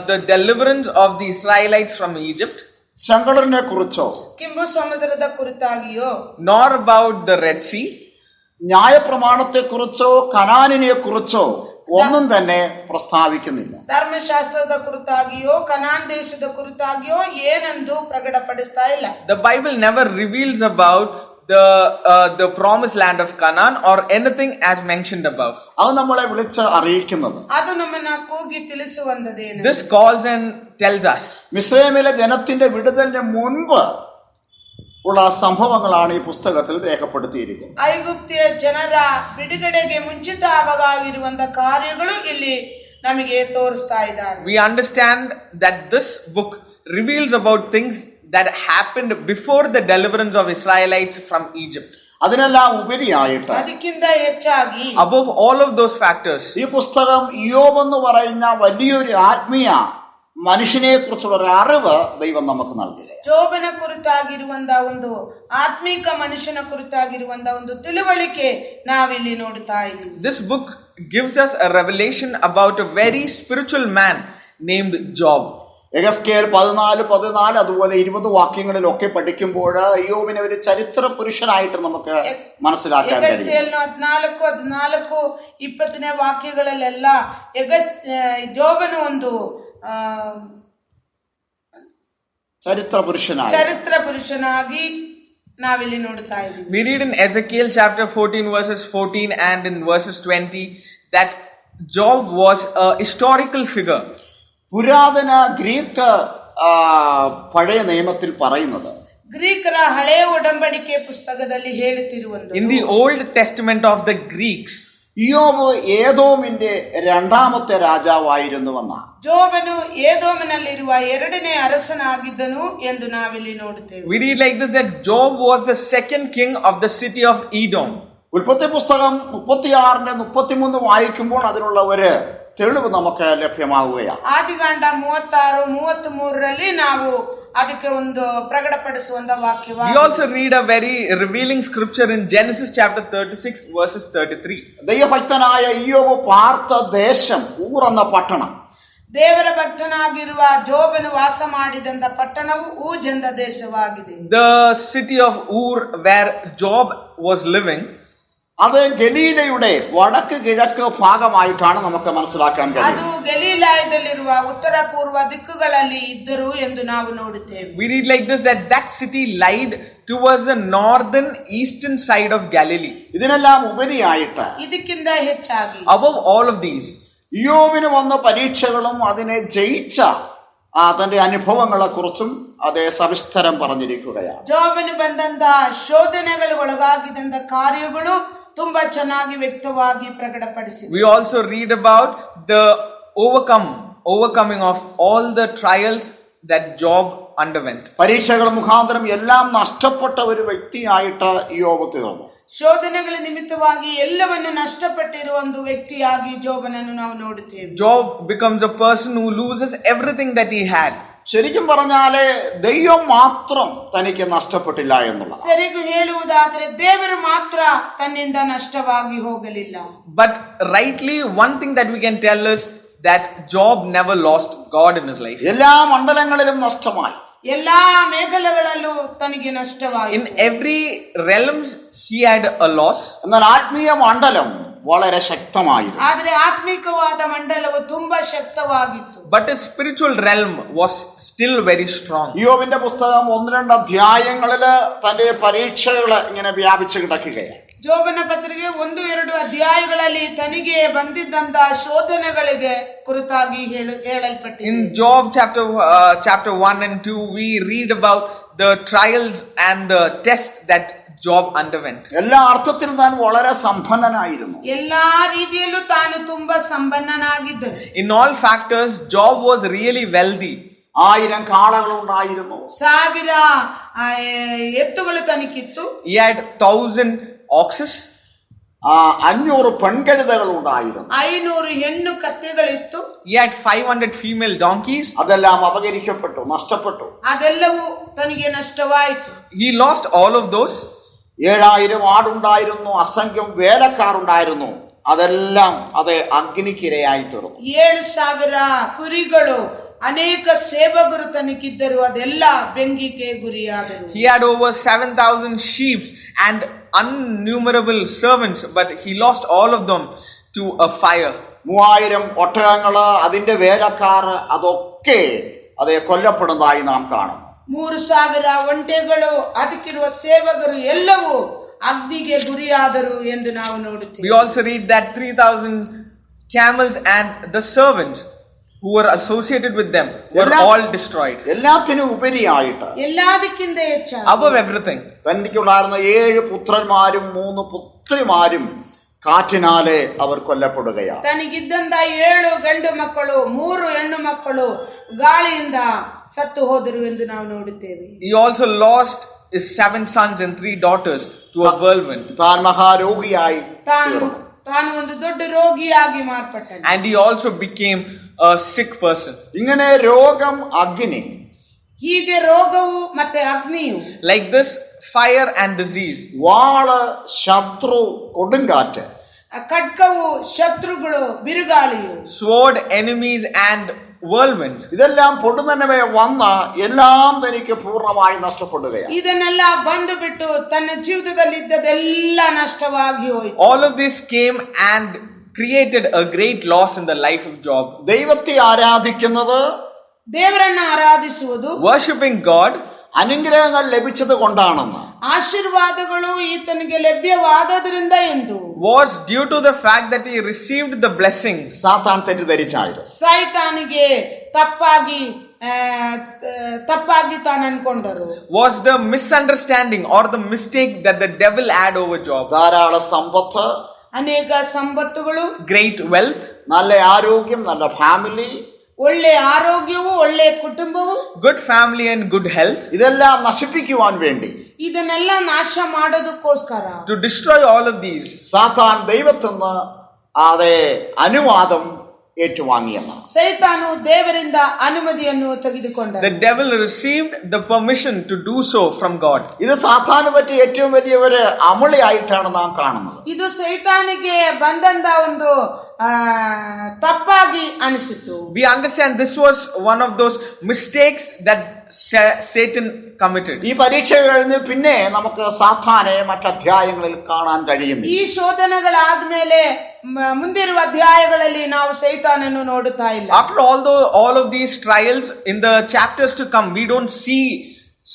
the deliverance of the Israelites from Egypt, ചെങ്കടലിനെ കുറിച്ചോ, ಕೆಂಪು ಸಮುದ್ರದ ಕುರಿತಾಗಿಯೋ, nor about the Red Sea, ന്യായപ്രമാണത്തെ കുറിച്ചോ കനാനിനെ കുറിച്ചോ ഒന്നും തന്നെ പ്രസ്താവിക്കുന്നില്ല. ಧರ್ಮಶಾಸ್ತ್ರದ ಕುರಿತಾಗಿಯೋ ಕನಾನ್ ದೇಶದ ಕುರಿತಾಗಿಯೋ ಏನೆಂದು ಪ್ರಕಟಪಡಿಸ್ತಾ ಇಲ್ಲ. the Bible never reveals about the promised land of Canaan or anything as mentioned above. അത് നമ്മളെ വിളിച്ച് അറിയിക്കുന്നത്, ಅದು ನಮ್ಮನ್ನ ಕೂಗಿ ತಿಳಿಸುವಂತದೇನು? This calls and tells us മിസ്രൈമിലെ ജനത്തിന്റെ വിടുതലിന് മുൻപ് ഉള്ള സംഭവങ്ങളാണ് ഈ പുസ്തകത്തിൽ രേഖപ്പെടുത്തിയിരിക്കുന്നത്. ಐಗುಪ್ತಿಯ ಜನರ ಬಿಡುಗಡೆಗೆ ಮುಂಚಿತವಾಗಿರುವಂತ ಕಾರ್ಯಗಳು ಇಲ್ಲಿ ನಮಗೆ ತೋರಿಸ್ತಾ ಇದ್ದಾರೆ. we understand that this book reveals about things that happened before the deliverance of Israelites from Egypt. അതിനെല്ലാം ഉപരിയായിട്ട്, ಅದಕ್ಕಿಂತ ಹೆಚ್ಚಾಗಿ, above all of those factors, ഈ പുസ്തകം യോബ് എന്ന് പറയുന്ന വലിയൊരു ആത്മീയ മനുഷ്യനെ കുറിച്ചുള്ള ഒരു അറിവ് ദൈവം നമുക്ക് നൽകുക. ಜೋಬನ ಕುರಿತಾಗಿರುವಂತಹ ಒಂದು ಆತ್ಮಿಕ ಮನುಷ್ಯನ ಕುರಿತಾಗಿರುವಂತಹ ಒಂದು ತಿಳುವಳಿಕೆ ನಾವಿಲ್ಲಿ ನೋಡ್ತಾ ಇದ್ದೀವಿ. this book gives us a revelation about a very spiritual man named Job. എഹെസ്കേൽ 14:14 അതുപോലെ 20 വാക്യങ്ങളിലൊക്കെ പഠിക്കുമ്പോൾ യോബിനെ ഒരു ചരിത്ര പുരുഷനായിട്ട് നമുക്ക് മനസ്സിലാക്കാൻ കഴിയും. 14:14-20ನೇ ವಾಕ್ಯಗಳಲ್ಲೆಲ್ಲ ಜೋಬನು ಒಂದು ചരിത്ര ಪುರುಷನಾಗಿ ನಾವಿಲ್ಲಿ ನೋಡ್ತಾ ಇದ್ದೀವಿ. We read in Ezekiel chapter 14 verses 14 and in verses 20 that Job was a historical figure. പുരാതന ഗ്രീക്ക് പഴയ നിയമത്തിൽ പറയുന്നത്, ಗ್ರೀಕರ ಹಳೆಯ ಒಡಂಬಡಿಕೆ ಪುಸ್ತಕದಲ್ಲಿ ಹೇಳುತ್ತಿರುವುದು, In the Old Testament of the Greeks, ഇയ്യോബ് ഏദോമിന്റെ രണ്ടാമത്തെ രാജാവായിരുന്നുവെന്നാണ്. ಜೋಬನು ಏದೋಮಿನಲ್ಲಿರುವ ಎರಡನೇ ಅರಸನಾಗಿದ್ದನು ಎಂದು ನಾವಿಲ್ಲಿ ನೋಡುತ್ತೇವೆ. we read like this, that Job was the second king of the city of Edom. ഉൽപ്പത്തി പുസ്തകം 36-33 വായിക്കുമ്പോൾ അതിനുള്ള ഒരു തെളിവ് നമുക്ക് ലഭ്യമാവുകയാണ്. ಆದಿಕಾಂಡ 36-33 ನಾವು ಅದಕ್ಕೆ ಒಂದು ಪ್ರಕಟಪಡಿಸುವಂತ We ವಾಕ್ಯವಾಗಿದೆ. also read a very revealing scripture in Genesis chapter 36 verses 33. ദൈവഭക്തനായ ഇയ്യോബ് പാർത്ത ദേശം ഊർ എന്ന പട്ടണം, ದೇವರ ಭಕ್ತನಾಗಿರುವ ಜೋಬನು ವಾಸ ಮಾಡಿದಂತ ಪಟ್ಟಣವು ಊಜ್ ಎಂದ ದೇಶವಾಗಿದೆ. The city of Ur where Job was living, അത് ഗലീലയുടെ വടക്ക് കിഴക്ക് ഭാഗമായിട്ടാണ് നമുക്ക് മനസ്സിലാക്കാൻ ಅದು കഴിയും. ಗಲೀಲಾಯದಲ್ಲಿರುವ ಉತ್ತರ ಪೂರ್ವ ದಿಕ್ಕುಗಳಲ್ಲಿ ಇದ್ದರು ಎಂದು ನಾವು ನೋಡುತ್ತೇವೆ. we read like this, that that city lied towards the northern eastern side of Galilee. ഇതിനെല്ലാം ഉപരിയായിട്ട് ಇದಕ್ಕಿಂತ ಹೆಚ್ಚಾಗಿ Above all of these, ഇയ്യോബിന് വന്ന പരീക്ഷകളും അതിനെ ജയിച്ച തന്റെ അനുഭവങ്ങളെ കുറിച്ചും അതേ സവിസ്തരം പറഞ്ഞിരിക്കുകയാണ്. ಜೋಬನು ಬಂದಂತ ಶೋಧನೆಗಳು ಒಳಗಾಗಿದ್ದಂತ ಕಾರ್ಯಗಳು ತುಂಬಾ ಚೆನ್ನಾಗಿ ವ್ಯಕ್ತವಾಗಿ ಪ್ರಕಟಪಡಿಸಿದೆ. we also read about the overcoming of all the trials that Job underwent. പരീക്ഷകൾ മുഖാന്തരം എല്ലാം നഷ്ടപ്പെട്ട ഒരു വ്യക്തിയായിട്ട് ഇയ്യോബ് തീർന്നു. ಶೋಧನೆಗಳ ನಿಮಿತ್ತವಾಗಿ ಎಲ್ಲವನ್ನು ನಷ್ಟಪಟ್ಟಿರುವ ಒಂದು ವ್ಯಕ್ತಿಯಾಗಿ ಜೋಬನನ್ನು ನಾವು ನೋಡುತ್ತೇವೆ. Job becomes a person who loses everything that he had. ശരിക്കും പറഞ്ഞാല് ദൈവം മാത്രം തനിക്ക് നഷ്ടപ്പെട്ടില്ല എന്നുള്ള. ಸರಿಗೂ ಹೇಳುವುದಾದರೆ ದೇವರು ಮಾತ್ರ ತನ್ನಿಂದ ನಷ್ಟವಾಗಿ ಹೋಗಲಿಲ್ಲ. But rightly, one thing that we can tell is that Job never lost God in his life. എല്ലാ മണ്ഡലങ്ങളിലും നഷ്ടമായി. ಎಲ್ಲಾ ಮೇಖಲೆಗಳಲ್ಲೂ ತನಗೆ ನಷ್ಟವಾಯಿತು. In every realms he had a loss. എന്നാൽ ആത്മീയ മണ്ഡലം വളരെ ശക്തമായിരുന്നു. ಆದ್ರೆ ಆತ್ಮಿಕವಾದ ಮಂಡಲವು ತುಂಬಾ ಶಕ್ತವಾಗಿತ್ತು. But his spiritual realm was still very strong. ഇയ്യോബിന്റെ പുസ്തകം 1-2 അധ്യായങ്ങളില് തന്റെ പരീക്ഷകള് ഇങ്ങനെ വ്യാപിച്ചു കിടക്കുകയാണ്. ಜೋಬನ ಪತ್ರಿಕೆ 1-2 ಅಧ್ಯಾಯಗಳಲ್ಲಿ ತನಗೆ ಬಂದಿದ್ದಂತ ಶೋಧನೆಗಳಿಗೆ ಕುರಿತಾಗಿ ಹೇಳಲ್ಪಟ್ಟಿದೆ. In Job chapter 1 and 2, we read about the trials and the tests that Job underwent. എല്ലാ അർത്ഥത്തിലും താൻ വളരെ സമ്പന്നനായിരുന്നു. ಎಲ್ಲಾ ರೀತಿಯಲ್ಲೂ ತಾನು ತುಂಬಾ ಸಂಪನ್ನನಾಗಿದ್ದನು. In all factors, Job was really wealthy. 1000 കാളകൾ ഉണ്ടായിരുന്നു. 1000 ಎತ್ತುಗಳು ತನಗಿತ್ತು. He had 1000 oxes. 500 പെൺകഴുതകൾ ഉണ്ടായിരുന്നു. 500 ಹೆಣ್ಣು ಕತ್ತೆಗಳಿತ್ತು. He had 500 female donkeys. അതെല്ലാം അപഹരിക്കപ്പെട്ടു, നഷ്ടപ്പെട്ടു. ಅದೆಲ್ಲವೂ ತನಗೆ ನಷ್ಟವಾಯಿತು. He lost all of those. 7000 ആടുണ്ടായിരുന്നു, അസംഖ്യം വേലക്കാരുണ്ടായിരുന്നു. അതെല്ലാം അത് അഗ്നിക്കിരയായി തീർന്നു. 7000 ಕುರಿಗಳು, ಅನೇಕ ಸೇವಕರು ತನಗಿದ್ದರು, ಅದೆಲ್ಲ ಬೆಂಕಿಗೆ ಗುರಿಯಾದರು. He had over 7,000 sheep and innumerable servants, but he lost all of them to a fire. 3000 ഒട്ടകങ്ങള്, അതിന്റെ വേലക്കാർ, അതൊക്കെ അത് കൊല്ലപ്പെടുന്നതായി നാം കാണും. 3000 ಒಂಟೆಗಳು, ಅದಕ್ಕಿರುವ ಸೇವಕರು ಎಲ್ಲವೂ ಅಗ್ನಿಗೆ ಗುರಿಯಾದರು ಎಂದು ನಾವು ನೋಡುತ್ತೇವೆ. We also read that 3,000 camels and the servants who were associated with them were all destroyed. എല്ലാത്തിനും ഉപരിയായിട്ട് ಎಲ್ಲದಕ್ಕಿಂತ ಹೆಚ್ಚಾಗಿ Above everything, തനിക്കുണ്ടായിരുന്ന 7 പുത്രന്മാരും 3 പുത്രിമാരും കാറ്റിനാലെ അവർ കൊല്ലപ്പെടുകയാണ്. ತನಗಿದ್ದಂತ 7 ಗಂಡು ಮಕ್ಕಳು 3 ಹೆಣ್ಣು ಮಕ್ಕಳು ಗಾಳಿಯಿಂದ ಸತ್ತು ಹೋದರು ಎಂದು ನಾವು ನೋಡುತ್ತೇವೆ. he also lost his 7 sons and 3 daughters to a whirlwind. താൻ മഹാരോഗിയായി ತಾನು ಒಂದು ದೊಡ್ಡ ರೋಗಿಯಾಗಿ ಮಾರ್ಪಟ್ಟನು. And he also became a sick person. ഇങ്ങനെ രോഗം, അഗ്നി, ಹೀಗೆ ರೋಗವು ಮತ್ತೆ ಅಗ್ನಿಯು, Like this, fire and disease, വാള്, ശത്രു, കൊടുങ്കാറ്റ്, ಖಡ್ಗವು, ಶತ್ರುಗಳು, ಬಿರುಗಾಳಿಯು, sword, enemies and whirlwind. ഇതെല്ലാം പൊടുന്നനവേ വന്ന് എല്ലാം തനിക്ക് പൂർണ്ണമായി നഷ്ടപ്പെടുകയാണ്. ಇದನ್ನೆಲ್ಲ ಬಂದು ಬಿಟ್ಟು ತನ್ನ ಜೀವಿತದಲ್ಲಿದ್ದದೆಲ್ಲ ನಷ್ಟವಾಗಿ ಹೋಯಿತು. All of this came and created a great loss in the life of Job. ദൈവത്തെ ആരാധിക്കുന്നത്, ದೇವರನ್ನ ಆರಾಧಿಸುವುದು, Worshipping God അനുഗ്രഹങ്ങൾ ലഭിച്ചത് കൊണ്ടാണെന്ന് ಆಶೀರ್ವಾದಗಳು ಈತನಿಗೆ ಲಭ್ಯವಾದದ್ರಿಂದ ಎಂದು was due to the fact that he received the blessings. സാത്താൻ തെറ്റിദ്ധരിച്ചായിരുന്നു. ಸೈತಾನಿಗೆ ತಪ್ಪಾಗಿ ತಾನು ಅನ್ಕೊಂಡರು. Was the misunderstanding or the mistake that the devil had over Job. ധാരാളം സമ്പത്ത്, ಅನೇಕ ಸಂಪತ್ತುಗಳು, Great wealth, നല്ല ആരോഗ്യം, നല്ല ഫാമിലി, ಒಳ್ಳೆ ಆರೋಗ್ಯವು, ಒಳ್ಳೆ ಕುಟುಂಬವು, good family and good health, ഇതെല്ലാം നശിപ്പിക്കുവാൻ വേണ്ടി ಇದನ್ನೆಲ್ಲ ನಾಶ ಮಾಡೋದಕ್ಕೋಸ್ಕರ to destroy all of these. സാത്താൻ ദൈവത്തിൽ നിന്ന് അതെ അനുവാദം ഏറ്റുവാങ്ങിയെന്നാണ്. ಸೈತಾನು ದೇವರಿಂದ ಅನುಮತಿಯನ್ನು ತೆಗೆದುಕೊಂಡ. The devil received the permission to do so from God. ഇത് സാത്താന് പറ്റി ഏറ്റവും വലിയ ഒരു അമളിയായിട്ടാണ് നാം കാണുന്നത്. ಇದು ಸೈತಾನಿಗೆ ಬಂದಂತ ಒಂದು ತಪ್ಪಾಗಿ ಅನಿಸಿತು. We understand this was one of those mistakes that Satan committed. ഈ പരീക്ഷ കഴിഞ്ഞ് പിന്നെ നമുക്ക് സാത്താനെ മറ്റധ്യായങ്ങളിൽ കാണാൻ കഴിയുന്നില്ല. ಈ ಶೋಧನೆಗಳಾದ್ಮೇಲೆ ಮುಂದಿರುವ ಅಧ್ಯಾಯಗಳಲ್ಲಿ ನಾವು ಸೈತಾನನ್ನು ನೋಡುತ್ತಾ ಇಲ್ಲ. After all of these trials in the chapters to come, we don't see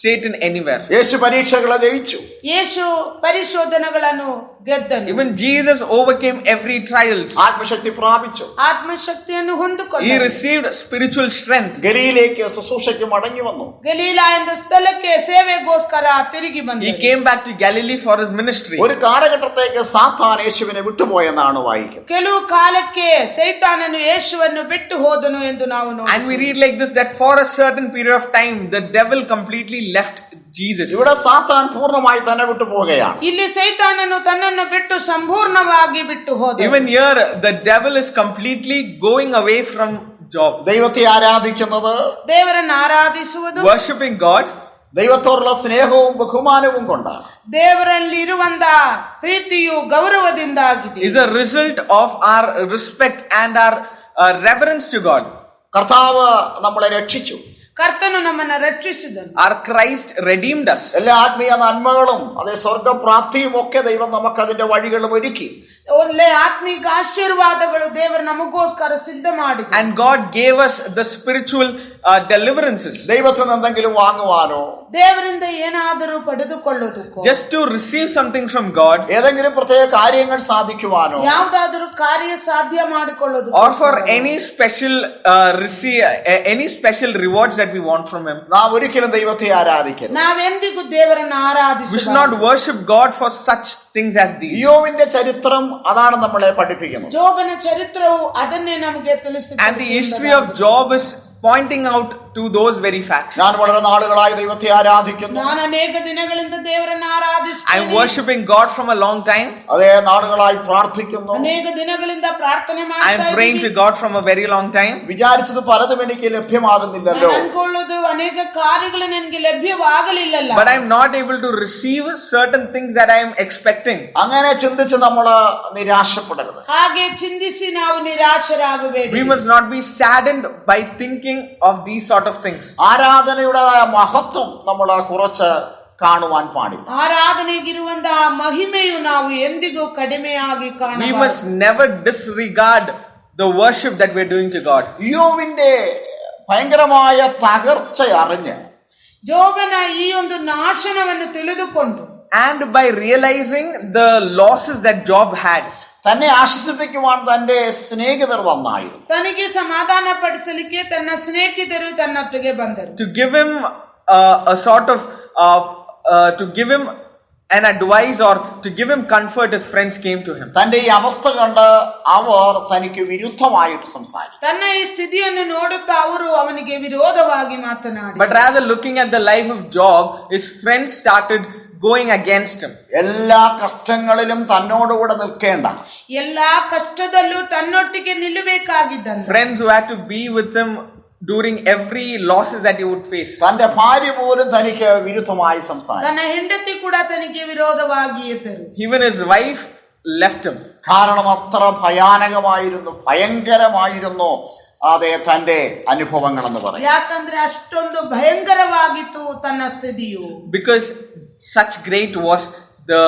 Satan anywhere. യേശു പരീക്ഷകളെ ജയിച്ചു. ಯೇಸು ಪರಿಶೋಧನೆಗಳನ್ನು ಗೆದ್ದನು. Even Jesus overcame every trials. ആത്മശക്തി പ്രാപിച്ചു. ಆತ್ಮಶಕ್ತಿಯನ್ನು ಹೊಂದಿಕೊಂಡನು. He received spiritual strength. ഗലീലയ്ക്ക് ശുശ്രൂഷയ്ക്ക് മടങ്ങി വന്നു. ಗಲೀಲ ಎಂದ ಸ್ಥಳಕ್ಕೆ ಸೇವೆಗೋಸ್ಕರ ತಿರುಗಿ He ಬಂದನು. came back to Galilee for his ministry. ഒരു കാലഘട്ടത്തേക്ക് സാത്താൻ യേശുവിനെ വിട്ടുപോയെന്നാണ് വായിക്കുന്നത്. ಕೆಲವು ಕಾಲಕ್ಕೆ ಸೈತಾನನು ಯೇಸುವನ್ನು ಬಿಟ್ಟು ಹೋದನು ಎಂದು ನಾವು And we ನೋಡುತ್ತೇವೆ. read like this, that for a certain period of time, the devil completely left Jesus. ഇവിടെ സാത്താൻ പൂർണ്ണമായി തന്നെ വിട്ടുപോവുകയാണ്. ಇಲ್ಲಿ ಸೈತಾನನು ತನ್ನನ್ನು ಬಿಟ್ಟು ಸಂಪೂರ್ಣವಾಗಿ ಬಿಟ್ಟು ಹೋದ. Even here, the devil is completely going away from Job. ദൈവത്തെ ആരാധിക്കുന്നത്, ದೇವರನ್ನು ಆರಾಧಿಸುವುದು, Worshipping God ദൈവത്തോടുള്ള സ്നേഹവും ബഹുമാനവും കൊണ്ടാണ്. ದೇವರಲ್ಲಿ ಇರುವಂತ ಪ್ರೀತಿಯು ಗೌರವದಿಂದಾಗಿದೆ. is a result of our respect and our reverence to God. കർത്താവ് നമ്മളെ രക്ഷിച്ചു. ಕರ್ತನು ನಮ್ಮನ್ನು ರಕ್ಷಿಸಿದನು. Our Christ redeemed us. എല്ലാ ആത്മീയ നന്മകളും അതേ സ്വർഗപ്രാപ്തിയും ഒക്കെ ദൈവം നമുക്ക് അതിന്റെ വഴികളും ഒരുക്കി. ಒಳ್ಳೆ ಆತ್ಮಿಕ ಆಶೀರ್ವಾದಗಳು ದೇವರು ನಮಗೋಸ್ಕರ ಸಿದ್ಧ ಮಾಡಿದ. And God gave us the spiritual deliverances. ദൈവത്തിൽ നിന്ന് എന്തെങ്കിലും വാങ്ങുവാനോ ದೇವರಿಂದ ಏನಾದರೂ ಪಡೆದುಕೊಳ್ಳೋದಕ್ಕೋ, Just to receive something from God, ഏതെങ്കിലും പ്രത്യേക കാര്യങ്ങൾ സാധിക്കുവാനോ ಯಾವುದಾದರೂ ಕಾರ್ಯ ಸಾಧ್ಯ ಮಾಡಿಕೊಳ್ಳೋದು, or for any special rewards that we want from Him. നാം ഒരിക്കലും ദൈവത്തെ ആരാധിക്കരുത്. ನಾವೆಂದಿಗೂ ದೇವರನ್ನು We should ಆರಾಧಿಸಬಾರದು. not worship God for such things as these. യോബിന്റെ ചരിത്രം അതാണ് നമ്മളെ പഠിപ്പിക്കുന്നത്. ಜೋಬನ ಚರಿತ್ರವು ಅದನ್ನೇ ನಮಗೆ ತಿಳಿಸುತ್ತದೆ. And the history of Job is pointing out to those very facts. ഞാൻ വളരെ നാളുകളായി ദൈവത്തെ ആരാധിക്കുന്നു. ನಾನು ಅನೇಕ ದಿನಗಳಿಂದ ದೇವರನ್ನು I'm ಆರಾಧಿಸುತ್ತೇನೆ. worshipping God from a long time. അതേ നാളുകളായി പ്രാർത്ഥിക്കുന്നു. ಅನೇಕ ದಿನಗಳಿಂದ ಪ್ರಾರ್ಥನೆ I'm ಮಾಡ್ತಾ praying to ಇದ್ದೀನಿ. God from a very long time. വിചാരിച്ചത് പലതും എനിക്ക് ലഭ്യമാകുന്നില്ലല്ലോ. ನಾನು ಅನ್ಕೊಳ್ಳೋದು ಅನೇಕ ಕಾರ್ಯಗಳು ನನಗೆ ಲಭ್ಯವಾಗಲಿಲ್ಲಲ್ಲ. But I'm not able to receive certain things that I am expecting. അങ്ങനെ ചിന്തിച്ച് നമ്മൾ നിരാശപ്പെടരുത്. ಹಾಗೆ ಚಿಂತಿಸಿ ನಾವು ನಿರಾಶರಾಗಬೇಡಿ. We must not be saddened by thinking of these sort of things. ആരാധനയുടേതായ മഹത്വം നമ്മൾ കുറച്ച് കാണുവാൻ പാടില്ല. ಆರಾಧನೆಗಿರುವಂತಹ ಮಹಿಮೆಯು ನಾವು ಎಂದಿಗೂ ಕಡಿಮೆಯಾಗಿ We ಕಾಣಬಾರದು. must never disregard the worship that we're doing to God. യോബിന്റെ ഭയങ്കരമായ തകർച്ച അറിഞ്ഞ് ಜೋಬನ ಈ ಒಂದು ನಾಶನವನ್ನು ತಿಳಿದುಕೊಂಡು, And by realizing the losses that Job had, തന്നെ ആശ്വസിപ്പിക്കുവാൻ തന്റെ സ്നേഹിതർ വന്നായിരുന്നു. ತನಗೆ ಸಮಾಧಾನ ಪಡಿಸಲಿಕ್ಕೆ ತನ್ನ ಸ್ನೇಹಿತರು ತನ್ನೊಟ್ಟಿಗೆ ಬಂದರು. to give him to give him an advice or to give him comfort, his friends came to him. തന്റെ ഈ അവസ്ഥ കണ്ട് അവർ തനിക്ക് വിരുദ്ധമായിട്ട് സംസാരിച്ചു. ತನ್ನ ಈ ಸ್ಥಿತಿಯನ್ನು ನೋಡುತ್ತಾ ಅವರು ಅವನಿಗೆ ವಿರೋಧವಾಗಿ ಮಾತನಾಡಿ, But rather looking at the life of Job, his friends started going against him. എല്ലാ കഷ്ടങ്ങളിലും തന്നോടുകൂടെ നിൽക്കേണ്ട, ಎಲ್ಲಾ ಕಷ್ಟದಲ್ಲೂ ತನ್ನೊಟ್ಟಿಗೆ ನಿಲ್ಲಬೇಕಾಗಿದ್ದಂತ Friends who had to be with him during every losses that he would face. തന്റെ ഭാര്യ പോലും തനിക്ക് വിരുദ്ധമായി സംസാരിച്ചു. ತನ್ನ ಹೆಂಡತಿ ಕೂಡ ತನಗೆ ವಿರೋಧವಾಗಿ ಇದ್ದರು. Even his wife left him. കാരണം അത്ര ഭയങ്കരമായിരുന്നു അതെ തന്റെ അനുഭവങ്ങൾ എന്ന് പറയും. ಯಾಕಂದ್ರೆ ಅಷ್ಟೊಂದು ಭಯಂಕರವಾಗಿತ್ತು ತನ್ನ ಸ್ಥಿತಿಯು. Because such great was the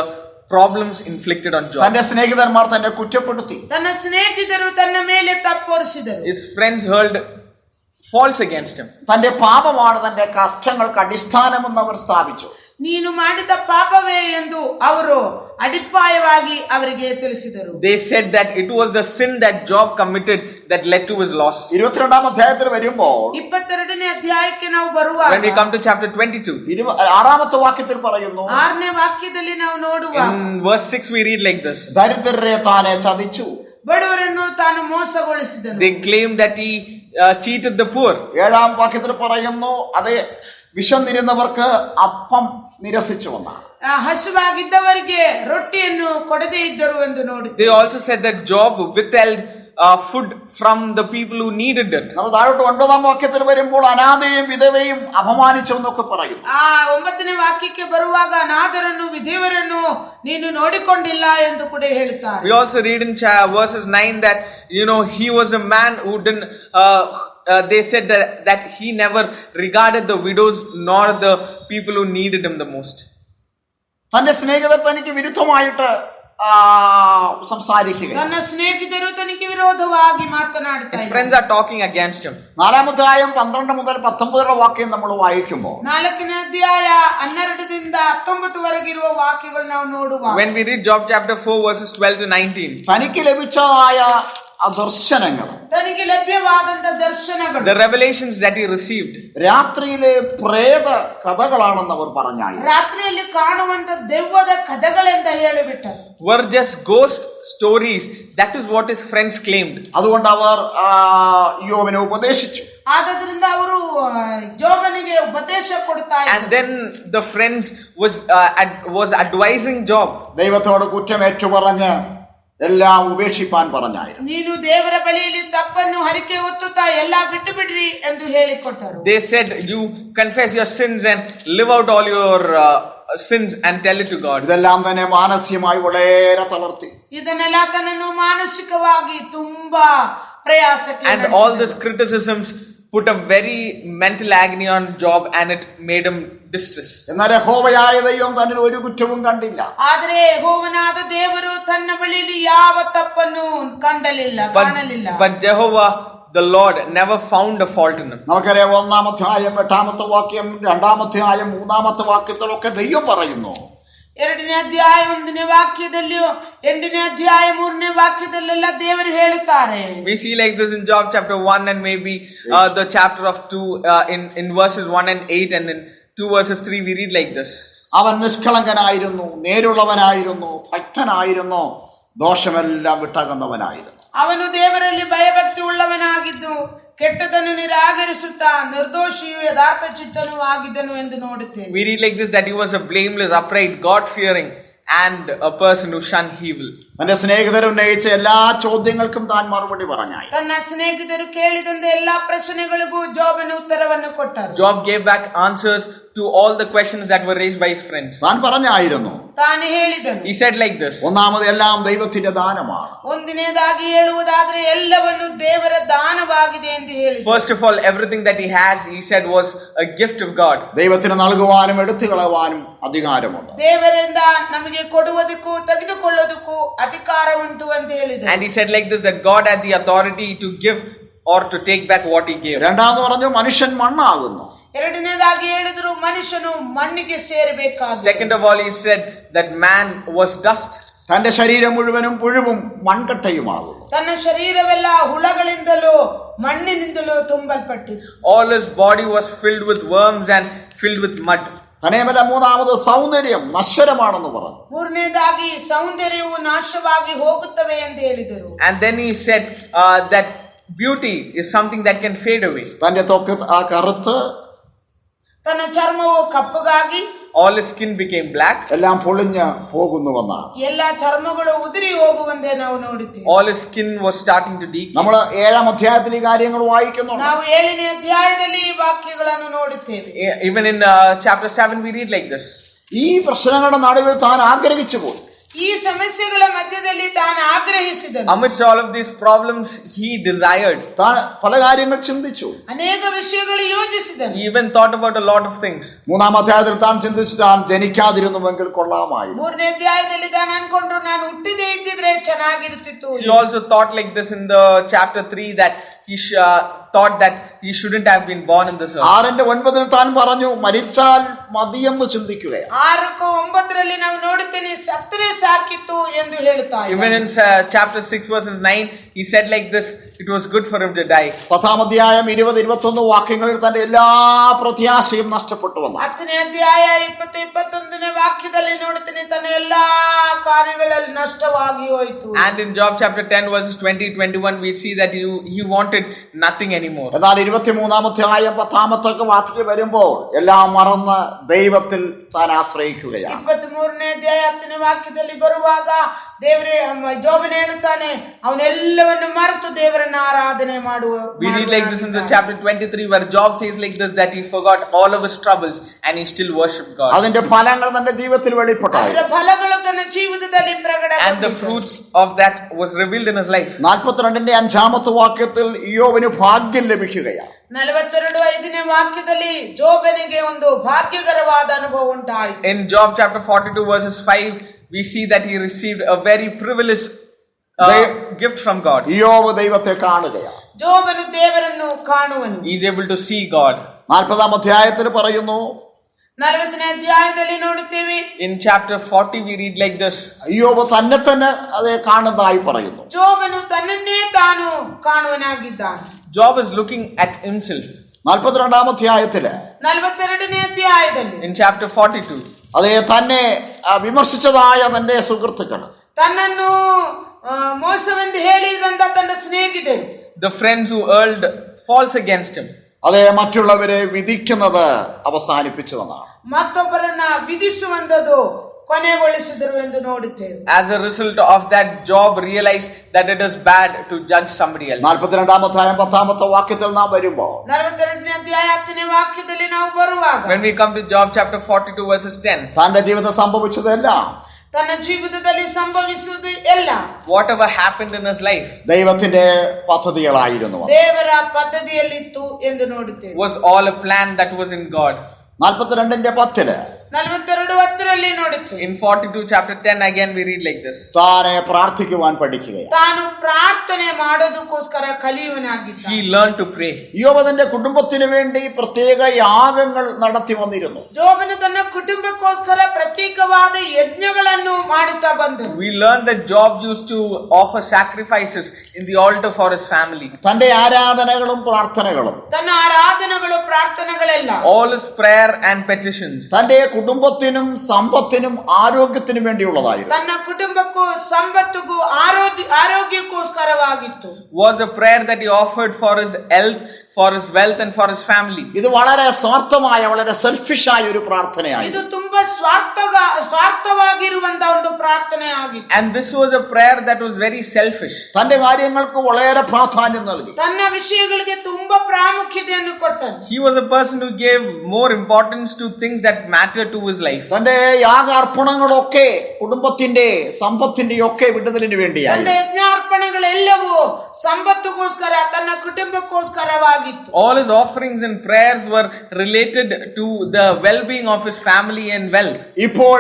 problems inflicted on Job. തന്റെ സ്നേഹിതന്മാർ തന്നെ കുറ്റപ്പെടുത്തി. ತನ್ನ ಸ್ನೇಹಿತರು ತನ್ನ ಮೇಲೆ ತಪ್ಪೊರಿಸಿದರು. His friends hurled faults against him. തന്റെ പാപമാണ് തന്റെ കഷ്ടങ്ങൾക്ക് അടിസ്ഥാനമെന്ന് അവർ സ്ഥാപിച്ചു. ನೀನು ಮಾಡಿದ ಪಾಪವೇ ಎಂದು ಅವರು ಅಡಿಪಾಯವಾಗಿ ಅವರಿಗೆ ತಿಳಿಸಿದರು. They said that it was the sin that Job committed that led to his loss. 22-ാം അധ്യായത്തിൽ വരുമ്പോൾ 22ನೇ ಅಧ್ಯಾಯಕ್ಕೆ ನಾವು ಬರುವಾಗ When we come to chapter 22, 6-ാമത്തെ വാക്യത്തിൽ പറയുന്നു, 6ನೇ ವಾಕ್ಯದಲ್ಲಿ ನಾವು ನೋಡುವಾಗ in verse 6 we read like this. ദരിദ്രരെ താനെ ചതിച്ചു. ಬಡವರನ್ನು ತಾನು ಮೋಸಗೊಳಿಸಿದನು. They claim that he cheated the poor. 7-ാം വാക്യത്തിൽ പറയുന്നു, അത് വിശന്നിരുന്നവർക്ക് അപ്പം നിരസിച്ചു വന്നാണ്. ಹಸಿವಾಗಿದ್ದವರಿಗೆ ರೊಟ್ಟಿಯನ್ನು ಕೊಡದೇ ಇದ್ದರು ಎಂದು ನೋಡಿ. They also said that Job withheld food from the people who needed it. നമ്മൾ താഴോട്ട് 9-ാം വാക്യത്തിൽ വരുമ്പോൾ അനാഥയും വിധവയും അപമാനിച്ചു എന്നൊക്കെ പറയുന്നു. 9ನೇ ವಾಕ್ಯಕ್ಕೆ ಬರುವಾಗ ಅನಾಥರನ್ನು ವಿಧವೆಯರನ್ನು ನೀನು ನೋಡಿಕೊಂಡಿಲ್ಲ ಎಂದು ಕೂಡ ಹೇಳುತ್ತಾರೆ. We also read in verses 9 that he was a man who didn't they said that he never regarded the widows nor the people who needed him the most. തന്റെ സ്നേഹിതർ തനിക്ക് വിരുദ്ധമായിട്ട് സംസാരിക്കുക. ತನ್ನ ಸ್ನೇಹಿತರು ತನಗೆ ವಿರೋಧವಾಗಿ ಮಾತನಾಡುತ್ತಾರೆ. His friends are talking against him. 4-ാം അധ്യായം 12 മുതൽ 19 വാക്യം നമ്മൾ വായിക്കുമ്പോൾ 4ನೇ ಅಧ್ಯಾಯ 12ರಿಂದ 19 ವರೆಗಿರುವ ವಾಕ್ಯಗಳು ನಾವು ನೋಡುವಾಗ When we read Job chapter 4 verses 12 to 19, തനിക്ക് ലഭിച്ചതായ ദർശനങ്ങൾ, ತನಗೆ ಲಭ್ಯವಾದಂತ ದರ್ಶನಗಳು, the revelations that he received, രാത്രിയിലെ പ്രേത കഥകളാണെന്ന് അവർ പറഞ്ഞായി. ರಾತ್ರಿಯಲ್ಲಿ ಕಾಣುವಂತ ದೆವ್ವದ ಕಥೆಗಳೆಂದು ಹೇಳಿಬಿಟ್ಟರು. were just ghost stories. That is what his friends claimed. അതുകൊണ്ട് അവർ യോബിനെ ഉപദേശിച്ചു. ಆದ್ದರಿಂದ ಅವರು ಜೋಬನಿಗೆ ಉಪದೇಶ ಕೊಡ್ತಾ And then the friends was advising Job. ദൈവത്തോട് കുറ്റമേറ്റു പറഞ്ഞ് എല്ലാം ഉപേക്ഷിപ്പാൻ പറഞ്ഞായിരുന്നു. ನೀನು ದೇವರ ಬಳಿಯಲ್ಲಿ ತಪ್ಪನ್ನು ಹರಿಕೆ ಹೊತ್ತುತ್ತಾ ಎಲ್ಲಾ ಬಿಟ್ಟು ಬಿಡ್ರಿ ಎಂದು ಹೇಳಿಕೊಟ್ಟರು. They said, you confess your sins and live out all your sins and tell it to God. ഇതെല്ലാം തന്നെ മാനസികമായി വളരെ തളർത്തി. ಇದನ್ನೆಲ್ಲ ತನ್ನನ್ನು ಮಾನಸಿಕವಾಗಿ ತುಂಬಾ ಪ್ರಯಾಸಕ್ಕೆ And all these criticisms put a very mental agony on Job and it made him distress. എന്നാൽ യഹോവയായ ദൈവം തന്നിൽ ഒരു കുറ്റവും കണ്ടില്ല. ಆದರೆ ಯೆಹೋವನಾದ ದೇವರು ತನ್ನ ಬಳಿಯಲ್ಲಿ ಯಾವ ತಪ್ಪನ್ನು ಕಾಣಲಿಲ್ಲ. But Jehovah the Lord never found a fault in him. നമുക്കറിയാം 1-ാം അധ്യായം 8-ാമത്തെ വാക്യം, 2-ാം അധ്യായം 3-ാമത്തെ വാക്യത്തിലൊക്കെ ദൈവം പറയുന്നു, 2ನೇ ಅಧ್ಯಾಯ 1ನೇ ವಾಕ್ಯದಲ್ಲಿಯೂ 8ನೇ ಅಧ್ಯಾಯ 3ನೇ ವಾಕ್ಯದಲ್ಲೆಲ್ಲ ದೇವರು ಹೇಳುತ್ತಾರೆ. We see like this in Job chapter 1 and maybe the chapter of 2 in verses 1 and 8 and in 2 verses 3 we read like this. അവൻ നിഷ്കളങ്കനായിരുന്നു, നേരുള്ളവനായിരുന്നു, ഭക്തനായിരുന്നു, ദോഷമെല്ലാം വിട്ടകന്നവനായിരുന്നു. ಅವನು ದೇವರಲ್ಲಿ ಭಯಭಕ್ತಿ ಉಳ್ಳವನಾಗಿದ್ದು ಕೆಟ್ಟದನ್ನು ನಿರಾಕರಿಸುತ್ತಾ ನಿರ್ದೋಷಿಯು ಯಥಾರ್ಥ ಚಿತ್ತನೂ ಆಗಿದ್ದನು ಎಂದು ನೋಡುತ್ತೇವೆ. We read like this that he was a blameless, upright, God-fearing and a person who shunned evil. തന്റെ സ്നേഹിതർ ഉന്നയിച്ച എല്ലാ ചോദ്യങ്ങൾക്കും താൻ മറുപടി പറഞ്ഞായി. ತನ್ನ ಸ್ನೇಹಿತರು ಕೇಳಿದಂತ ಎಲ್ಲಾ ಪ್ರಶ್ನೆಗಳಿಗೂ ಜೋಬನ ಉತ್ತರವನ್ನು ಕೊಟ್ಟರು. Job gave back answers to all the questions that were raised by his friends. താൻ പറഞ്ഞായിരുന്നു, ತಾನು ಹೇಳಿದನು. He said like this. ഒന്നാമത് എല്ലാം ദൈവത്തിന്റെ ദാനമാണ്. ಒಂದನೇದಾಗಿ ಹೇಳುವುದಾದ್ರೆ ಎಲ್ಲವನ್ನು ದೇವರ ದಾನವಾಗಿದೆ ಎಂದು ಹೇಳಿದನು. First of all, everything that he has, he said, was a gift of God. ദൈവത്തിന് നൽകുവാനും എടുത്തു കളവാനും അധികാരമുണ്ട്. ದೇವರಿಂದ ನಮಗೆ ಕೊಡುವುದಕ್ಕೂ ತೆಗೆದುಕೊಳ್ಳುವುದಕ್ಕೂ ಅಧಿಕಾರ ಉಂಟು ಅಂತ ಹೇಳಿದನು. And he said like this that God had the authority to give or to take back what he gave. രണ്ടാമത് പറഞ്ഞു, മനുഷ്യൻ മണ്ണാകുന്നു. ಎರಡನೇದಾಗಿ ಹೇಳಿದ್ರು ಮನುಷ್ಯನು ಮಣ್ಣಿಗೆ ಸೇರಬೇಕಾದ. Second of all, he said that man was dust. തന്റെ ശരീരം മുഴുവനും പുഴുവും മൺകട്ടയുമാകുന്നു. ತನ್ನ ಶರೀರವೆಲ್ಲ ಹುಳಗಳಿಂದಲೂ ಮಣ್ಣಿನಿಂದಲೂ ತುಂಬಲ್ಪಟ್ಟಿತು. All his body was filled with worms and filled with mud. തന്നെയുമല്ല, മൂന്നാമത് സൗന്ദര്യം നശ്വരമാണെന്ന് പറഞ്ഞു. ಮೂರನೇದಾಗಿ ಸೌಂದರ್ಯವು ನಾಶವಾಗಿ ಹೋಗುತ್ತವೆ ಎಂದು ಹೇಳಿದರು. And then he said that beauty is something that can fade away. തന്റെ ത്വക്ക് കറുത്ത്, ತನ್ನ ಚರ್ಮವು ಕಪ್ಪಗಾಗಿ, all his skin became black. എല്ലാം പൊളിഞ്ഞ് പോകുന്നുവെന്നാണ്. ಎಲ್ಲ ಚರ್ಮಗಳು ಉದುರಿ ಹೋಗುವಂತೆ ನಾವು ನೋಡುತ್ತೇವೆ. All his skin was starting to decay. നമ്മൾ 7-ാം അധ്യായത്തിൽ ഈ കാര്യങ്ങൾ വായിക്കുന്നു. ನಾವು 7ನೇ ಅಧ್ಯಾಯದಲ್ಲಿ ಈ ವಾಕ್ಯಗಳನ್ನು ನೋಡುತ್ತೇವೆ. Even in chapter 7 we read like this. ഈ പ്രശ്നങ്ങളുടെ നടുവിൽ താൻ ആഗ്രഹിച്ചു പോയി. ಈ ಸಮಸ್ಯೆಗಳ ಮಧ್ಯದಲ್ಲಿ ತಾನು ಆಗ್ರಹಿಸಿದನು. Amidst all of these problems, he desired. താൻ പല കാര്യങ്ങൾ ചിന്തിച്ചു. ಅನೇಕ ವಿಷಯಗಳು ಯೋಚಿಸಿದನು. He even thought about a lot of things. 3-ാം അധ്യായത്തിൽ താൻ ചിന്തിച്ചു, താൻ ജനിക്കാതിരുന്നുവെങ്കിൽ കൊള്ളാമായിരുന്നു. 3ನೇ ಅಧ್ಯಾಯದಲ್ಲಿ ತಾನು ಅನ್ಕೊಂಡ್ರು ನಾನು ಹುಟ್ಟಿದೇ ಇದ್ದಿದ್ರೆ ಚೆನ್ನಾಗಿರುತ್ತಿತ್ತು. He also thought like this in the chapter 3 that he thought that he shouldn't have been born in this earth. 6:9 താൻ പറഞ്ഞു, മരിച്ചാൽ മതിയെന്ന് ചിന്തിക്കുകയാണ്. 6:9 ನಾವು ನೋಡುತ್ತೇನೆ, ಸತ್ತರೆ ಸಾಕಿತ್ತು ಎಂದು ಹೇಳುತ್ತಾ ಇದ್ದಾನೆ. Even in chapter 6 verses 9, he said like this, it was good for him to die. 10-ാം അധ്യായം 20-21 വാക്യങ്ങളിൽ തന്റെ എല്ലാ പ്രത്യാശയും നഷ്ടപ്പെട്ടു വന്നു. 10ನೇ ಅಧ್ಯಾಯ 20-21 ವಾಕ್ಯದಲ್ಲಿ ನೋಡುತ್ತೇನೆ, ತನ್ನ ಎಲ್ಲಾ ಕಾರ್ಯಗಳಲ್ಲಿ ನಷ್ಟವಾಗಿ ಹೋಯಿತು. And in Job chapter 10 verses 20-21, we see that he wanted nothing anymore. എന്നാൽ 23-ാം അധ്യായം 10-ാമത്തെ വാക്യം വരുമ്പോൾ എല്ലാം മറന്ന് ദൈവത്തിൽ താൻ ആശ്രയിക്കുകയാണ്. 23ನೇ ಅಧ್ಯಾಯ 10ನೇ ವಾಕ್ಯದಲ್ಲಿ ಬರುವಾಗ ದೇವರೇ ಜೋಬನ ಹೇಳುತ್ತಾನೆ, ಅವನೆಲ್ಲವನ್ನು ಮರೆತು ದೇವರನ್ನ ಆರಾಧನೆ ಮಾಡುವ. We read like this in the chapter 23 where Job says like this, that he forgot all of his troubles and he still worshipped God. അതിന്റെ ഫലങ്ങൾ തന്റെ ജീവിതത്തിൽ വെളിപ്പെട്ടു. ಅದರ ಫಲಗಳು ತನ್ನ ಜೀವಿತದಲ್ಲಿ ಪ್ರಕಟಗೊಂಡಿತು. And the fruits of that was revealed in his life. 42ന്റെ 5-ാമത്തെ വാക്യത്തിൽ ഇയ്യോബിന് ഭാഗ്യം ലഭിക്കുകയാണ്. 42:5ನೇ ವಾಕ್ಯದಲ್ಲಿ ಜೋಬನಿಗೆ ಒಂದು ಭಾಗ್ಯಕರವಾದ ಅನುಭವ ಉಂಟಾಯಿತು. In Job chapter 42 verses 5, we see that he received a very privileged gift from God. ഇയ്യോബ് ദൈവത്തെ കാണുകയാണ്. ಜೋಬನು ದೇವರನ್ನು ಕಾಣುವನು. He is able to see God. 40-ാം അധ്യായത്തിൽ പറയുന്നു, 40ನೇ ಅಧ್ಯಾಯದಲ್ಲಿ ನೋಡುತ್ತೇವೆ. In chapter 40 we read like this. ഇയ്യോബ് തന്നെ തന്നെ അതേ കാണുന്നതായി പറയുന്നു. ಜೋಬನು ತನ್ನನ್ನೇ ತಾನು ಕಾಣುವನಾಗಿದ್ದಾನೆ. Job is looking at himself. 42-ാം അധ്യായത്തില് 42ನೇ ಅಧ್ಯಾಯದಲ್ಲಿ In chapter 42, അതേ തന്നെ വിമർശിച്ചതായ തന്റെ സുഹൃത്തുക്കൾ, ತನ್ನನ್ನು ಮೋಸವೆಂದು ಹೇಳಿದಂತ ತನ್ನ ಸ್ನೇಹಿತರು, the friends who hurled faults against him, അതേ മറ്റുള്ളവരെ വിധിക്കുന്നത് അവസാനിപ്പിച്ചുവെന്നാണ്. ಮತ್ತೊಬ್ಬರನ್ನ ವಿಧಿಸುವಂತದ್ದು ಕೊನೆಗೊಳಿಸಿದರು ಎಂದು ನೋಡುತ್ತೇವೆ. as a result of that, Job realized that it is bad to judge somebody else. 42-ാം അധ്യായം 10-ാമത്തെ വാക്യത്തിൽ നാം വരുമ്പോൾ 42ನೇ ಅಧ್ಯಾಯ 10ನೇ ವಾಕ್ಯದಲ್ಲಿ ನಾವು ಬರುವಾಗ When we come to Job chapter 42 verses 10, തന്റെ ജീവിതം സംഭവിച്ചതെല്ലാം ತನ್ನ ಜೀವಿತದಲ್ಲಿ ಸಂಭವಿಸುವುದು ಎಲ್ಲ whatever happened in his life ദൈവത്തിന്റെ പദ്ധതികളായിരുന്നു. ದೇವರ ಪದ್ಧತಿಯಲ್ಲಿತ್ತು ಎಂದು ನೋಡುತ್ತೇವೆ. was all a plan that was in God. 42-ന്റെ 10 42:10 ನೋಡುತ್ತೇವೆ. In 42 chapter 10 again we read like this. താനെ പ്രാർത്ഥിക്കുവാൻ പഠിക്കുകയാണ്. ತಾನು ಪ್ರಾರ್ಥನೆ ಮಾಡೋದಕ್ಕೋಸ್ಕರ ಕಲಿಯುವನಾಗಿದ್ದ. He learned to pray. ഇയ്യോബ് തന്റെ കുടുംബത്തിന് വേണ്ടി പ്രത്യേക യാഗങ്ങൾ നടത്തി വന്നിരുന്നു. ಜೋಬನು ತನ್ನ ಕುಟುಂಬಕ್ಕೋಸ್ಕರ ಪ್ರತ್ಯೇಕವಾದ ಯಜ್ಞಗಳನ್ನು ಮಾಡುತ್ತಾ ಬಂದನು. We learn that Job used to offer sacrifices in the altar for his family. തന്റെ ആരാധനകളും പ്രാർത്ഥനകളും ತನ್ನ ಆರಾಧನೆಗಳು ಪ್ರಾರ್ಥನೆಗಳೆಲ್ಲ All his prayer and petitions തന്റെ കുടുംബത്തിനും സമ്പത്തിനും ആരോഗ്യത്തിനും വേണ്ടിയുള്ളതായിരുന്നു. ತನ್ನ ಕುಟುಂಬಕ್ಕೂ ಸಂಪತ್ತಿಗೂ ಆರೋಗ್ಯಕ್ಕೋಸ್ಕರವಾಗಿತ್ತು. was a prayer that he offered for his health, for his wealth and for his family. ഇത് വളരെ സ്വാർത്ഥമായ, വളരെ സെൽഫിഷായ ഒരു പ്രാർത്ഥനയായിരുന്നു. ಇದು ತುಂಬಾ ಸ್ವಾರ್ಥವಾಗಿರುವಂತಹ ಒಂದು ಪ್ರಾರ್ಥನೆ ಆಗಿತ್ತು. And this was a prayer that was very selfish. തന്റെ കാര്യങ്ങൾക്ക് വളരെ പ്രാധാന്യം നൽകി. ತನ್ನ ವಿಷಯಗಳಿಗೆ ತುಂಬಾ ಪ್ರಾಮುಖ್ಯತೆಯನ್ನು ಕೊಟ್ಟನು. He was a person who gave more importance to things that matter to his life. തന്റെ യാഗാർപ്പണങ്ങളൊക്കെ കുടുംബത്തിന്റെ സമ്പത്തിന്റെ ഒക്കെ വിടുതലിന് വേണ്ടിയായിരുന്നു. ತನ್ನ ಯಜ್ಞಾರ್ಪಣೆಗಳೆಲ್ಲವೂ ಸಂಪತ್ತಿಗೋಸ್ಕರ, ತನ್ನ ಕುಟುಂಬಕ್ಕೋಸ್ಕರವಾಗಿತ್ತು. All his offerings and prayers were related to the well-being of his family and wealth. ഇപ്പോൾ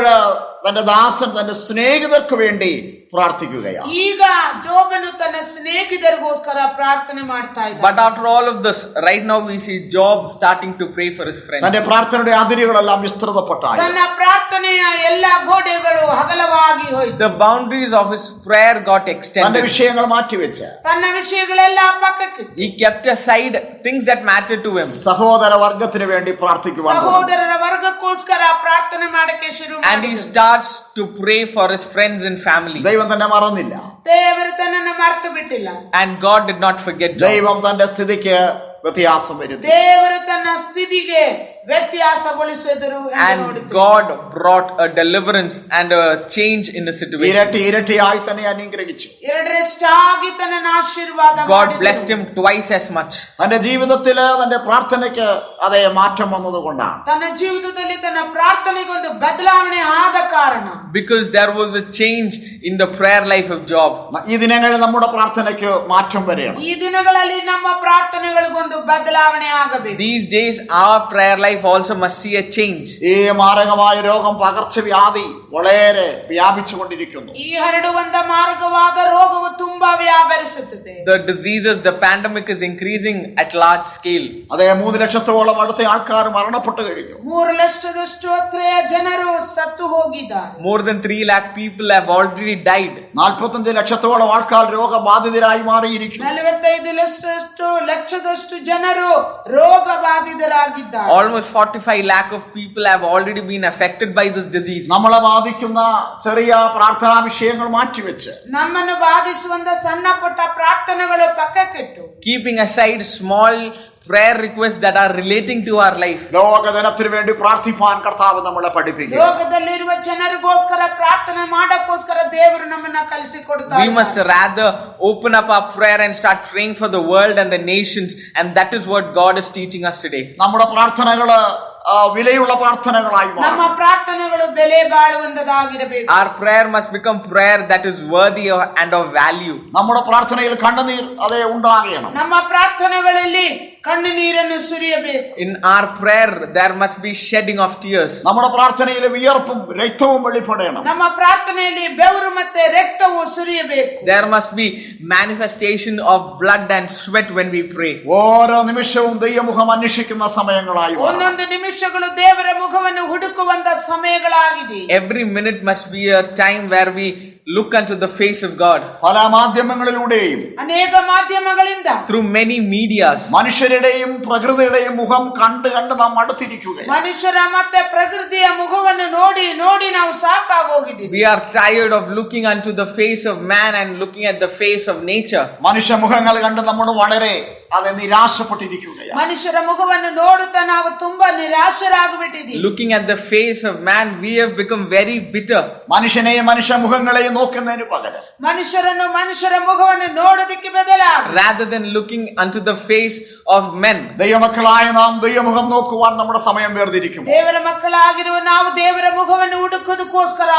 തന്റെ ദാസൻ തന്റെ സ്നേഹിതർക്ക് വേണ്ടി പ്രാർത്ഥിക്കുകയാണ്. ಈಗ ಜೋಬನು ತನ್ನ ಸ್ನೇಹಿತರಿಗೋಸ್ಕರ ಪ್ರಾರ್ಥನೆ ಮಾಡ್ತಾ ಇದ್ದ. But after all of this, right now we see Job starting to pray for his friends. തന്റെ പ്രാർത്ഥനയുടെ അതിരുകളെല്ലാം വിസ്തൃതപ്പെട്ടായി. ತನ್ನ ಪ್ರಾರ್ಥನೆಯ ಎಲ್ಲಾ ಗೋಡೆಗಳು ಅಗಲವಾಗಿ ಹೋಯಿತು. The boundaries of his prayer got തന്റെ extended. വിഷയങ്ങൾ മാറ്റിവെച്ച് ತನ್ನ ವಿಷಯಗಳೆಲ್ಲ ಪಕ್ಕಕ್ಕೆ He kept aside things that mattered to him. സഹോദര വർഗത്തിന് വേണ്ടി പ്രാർത്ഥിക്കുവാൻ തുടങ്ങി. ಸಹೋದರರ ವರ್ಗಕ್ಕೋಸ್ಕರ ಪ್ರಾರ್ಥನೆ ಮಾಡಕ್ಕೆ ಶುರು And he ಮಾಡಿದನು. starts to pray for his friends and family. ദൈവം തന്നെ മറന്നില്ല. ದೇವರು ತನ್ನನ್ನು ಮರೆತು ಬಿಟ್ಟಿಲ್ಲ. And God did not forget Job. ദൈവം തന്റെ സ്ഥിതിക്ക് വ്യത്യാസം വരുത്തി. ದೇವರು ತನ್ನ ಸ್ಥಿತಿಗೆ ವ್ಯತ್ಯಾಸಗೊಳಿಸಿದರು ಎಂದು And ನೋಡುತ್ತೇವೆ. God brought a deliverance and a change in the situation. ഇരട്ടിയായി തന്നെ അനുഗ്രഹിച്ചു. ಎರಡರಷ್ಟಾಗಿ ತನ್ನನ್ನು ಆಶೀರ್ವಾದ God ಮಾಡಿದನು. blessed him twice as much. തന്റെ ജീവിതത്തില് തന്റെ പ്രാർത്ഥനയ്ക്ക് അതേ മാറ്റം വന്നതുകൊണ്ടാണ്. ತನ್ನ ಜೀವಿತದಲ್ಲಿ ತನ್ನ ಪ್ರಾರ್ಥನೆಗೊಂದು ಬದಲಾವಣೆ ಆದ ಕಾರಣ, Because there was a change in the prayer life of Job. ഈ ദിനങ്ങളിൽ നമ്മുടെ പ്രാർത്ഥനയ്ക്ക് മാറ്റം വരെയാണ്. ಈ ದಿನಗಳಲ್ಲಿ ನಮ್ಮ ಪ್ರಾರ್ಥನೆಗಳಿಗೊಂದು ಬದಲಾವಣೆ ಆಗಬೇಕು. These days our prayer life also must see a change. ഈ മാരകമായ രോഗം, പകർച്ചവ്യാധി വളരെ വ്യാപിച്ചുകൊണ്ടിരിക്കുന്നു. ಈ ಹರಡುವಂತ ಮಾರ್ಗವಾದ ರೋಗವು ತುಂಬಾ ವ್ಯಾಪರಿಸುತ್ತದೆ. The diseases, the pandemic is increasing at large scale. അതേ 3 ലക്ഷത്തോളം അടുത്ത ആൾക്കാർ മരണപ്പെട്ടു കഴിഞ്ഞു. 3 ಲಕ್ಷದಷ್ಟು ಹತ್ರೆಯ ಜನರು ಸತ್ತು ಹೋಗಿದ್ದಾರೆ. More than 3 lakh people have already died. 45 ലക്ഷത്തോളം ആൾക്കാർ രോഗബാധിതരായി മാറിയിരിക്കുന്നു. 45 ಲಕ್ಷದಷ್ಟು ಜನರು ರೋಗ ಬಾಧಿತರಾಗಿದ್ದಾರೆ. Almost 45 lakh of people have already been affected by this disease. നമ്മളെ ബാധിക്കുന്ന ചെറിയ പ്രാർത്ഥനാ വിഷയങ്ങൾ മാറ്റിവെച്ച് ನಮ್ಮನ್ನು ಬಾಧಿಸುವಂತ ಸಣ್ಣ ಪುಟ್ಟ ಪ್ರಾರ್ಥನೆಗಳು ಪಕ್ಕಕ್ಕಿಟ್ಟು Keeping aside small prayer requests that are relating to our life. ലോകജനത്തിനു വേണ്ടി പ്രാർത്ഥിപ്പാൻ കർത്താവ് നമ്മളെ പഠിപ്പിക്കും. ಲೋಕದಲ್ಲಿರುವ ಜನರಿಗೋಸ್ಕರ ಪ್ರಾರ್ಥನೆ ಮಾಡಕ್ಕೋಸ್ಕರ ದೇವರು ನಮ್ಮನ್ನ ಕಲಿಸಿಕೊಡ್ತಾರೆ. We must rather open up our prayer and start praying for the world and the nations, and that is what God is teaching us today. നമ്മുടെ പ്രാർത്ഥനകള് വിലയുള്ള പ്രാർത്ഥനകളായി ನಮ್ಮ മാറും. ಪ್ರಾರ್ಥನೆಗಳು ಬೆಲೆ ಬಾಳುವಂತದಾಗಿರಬೇಕು. Our prayer must become prayer that is worthy and of value. നമ്മുടെ പ്രാർത്ഥനയിൽ കണ്ണുനീർ അതേ ഉണ്ടാകണം. ನಮ್ಮ ಪ್ರಾರ್ಥನೆಗಳಲ್ಲಿ ಕಣ್ಣು ನೀರನ್ನು ಸುರಿಯಬೇಕು. In our prayer there must be shedding of tears. നമ്മുടെ പ്രാർത്ഥനയിൽ വിയർപ്പും രക്തവും വെളിപ്പെടണം. ನಮ್ಮ ಪ್ರಾರ್ಥನೆಯಲ್ಲಿ ಬೆವರು ಮತ್ತೆ ರಕ್ತವು ಸುರಿಯಬೇಕು. There must be manifestation of blood and sweat when we pray. ഓരോ നിമിഷവും ദൈവമുഖം അന്വേഷിക്കുന്ന സമയങ്ങളായി മാറും. ಒಂದೊಂದು ನಿಮಿಷಗಳು ದೇವರ ಮುಖವನ್ನು ಹುಡುಕುವಂತ ಸಮಯಗಳಾಗಿದೆ. Every minute must be a time where we look unto the face of God. പല മാധ്യമങ്ങളിലൂടെയും ಅನೇಕ ಮಾಧ್ಯಮಗಳಿಂದ Through many medias. മനുഷ്യരുടെയും പ്രകൃതിയുടെയും മുഖം കണ്ട് കണ്ട് നാം അടുത്തിരിക്കുകയാണ്. ಮನುಷ್ಯರ ಮತ್ತೆ ಪ್ರಕೃತಿಯ ಮುಖವನ್ನು ನೋಡಿ ನೋಡಿ ನಾವು ಸಾಕಾಗೋಗಿದ್ದೀವಿ. We are tired of looking unto the face of man and looking at the face of nature. മനുഷ്യ മുഖങ്ങൾ കണ്ട് നമ്മൾ വളരെ നിരാശപ്പെട്ടിരിക്കുകയാണ്. ಮನುಷ್ಯರ ಮುಖವನ್ನು ನೋಡುತ್ತಾ ನಾವು ತುಂಬಾ ನಿರಾಶರಾಗಿಬಿಟ್ಟಿದ್ದೀವಿ. Looking at the face of man, we have become very bitter. മനുഷ്യനെയും മനുഷ്യ മുഖങ്ങളെയും നോക്കുന്നതിന് പകരം ಮನುಷ್ಯರ ಮುಖವನ್ನು ನೋಡೋದಕ್ಕೆ ಬದಲಾಗಿ Rather than looking unto the face of men, ദൈവമക്കളായ നാം ദൈവമുഖം നോക്കുവാൻ നമ്മുടെ സമയം വേർതിരിക്കും. ದೇವರ ಮಕ್ಕಳಾಗಿರುವ ನಾವು ದೇವರ ಮುಖವನ್ನು ಹುಡುಕೋದಕ್ಕೋಸ್ಕರ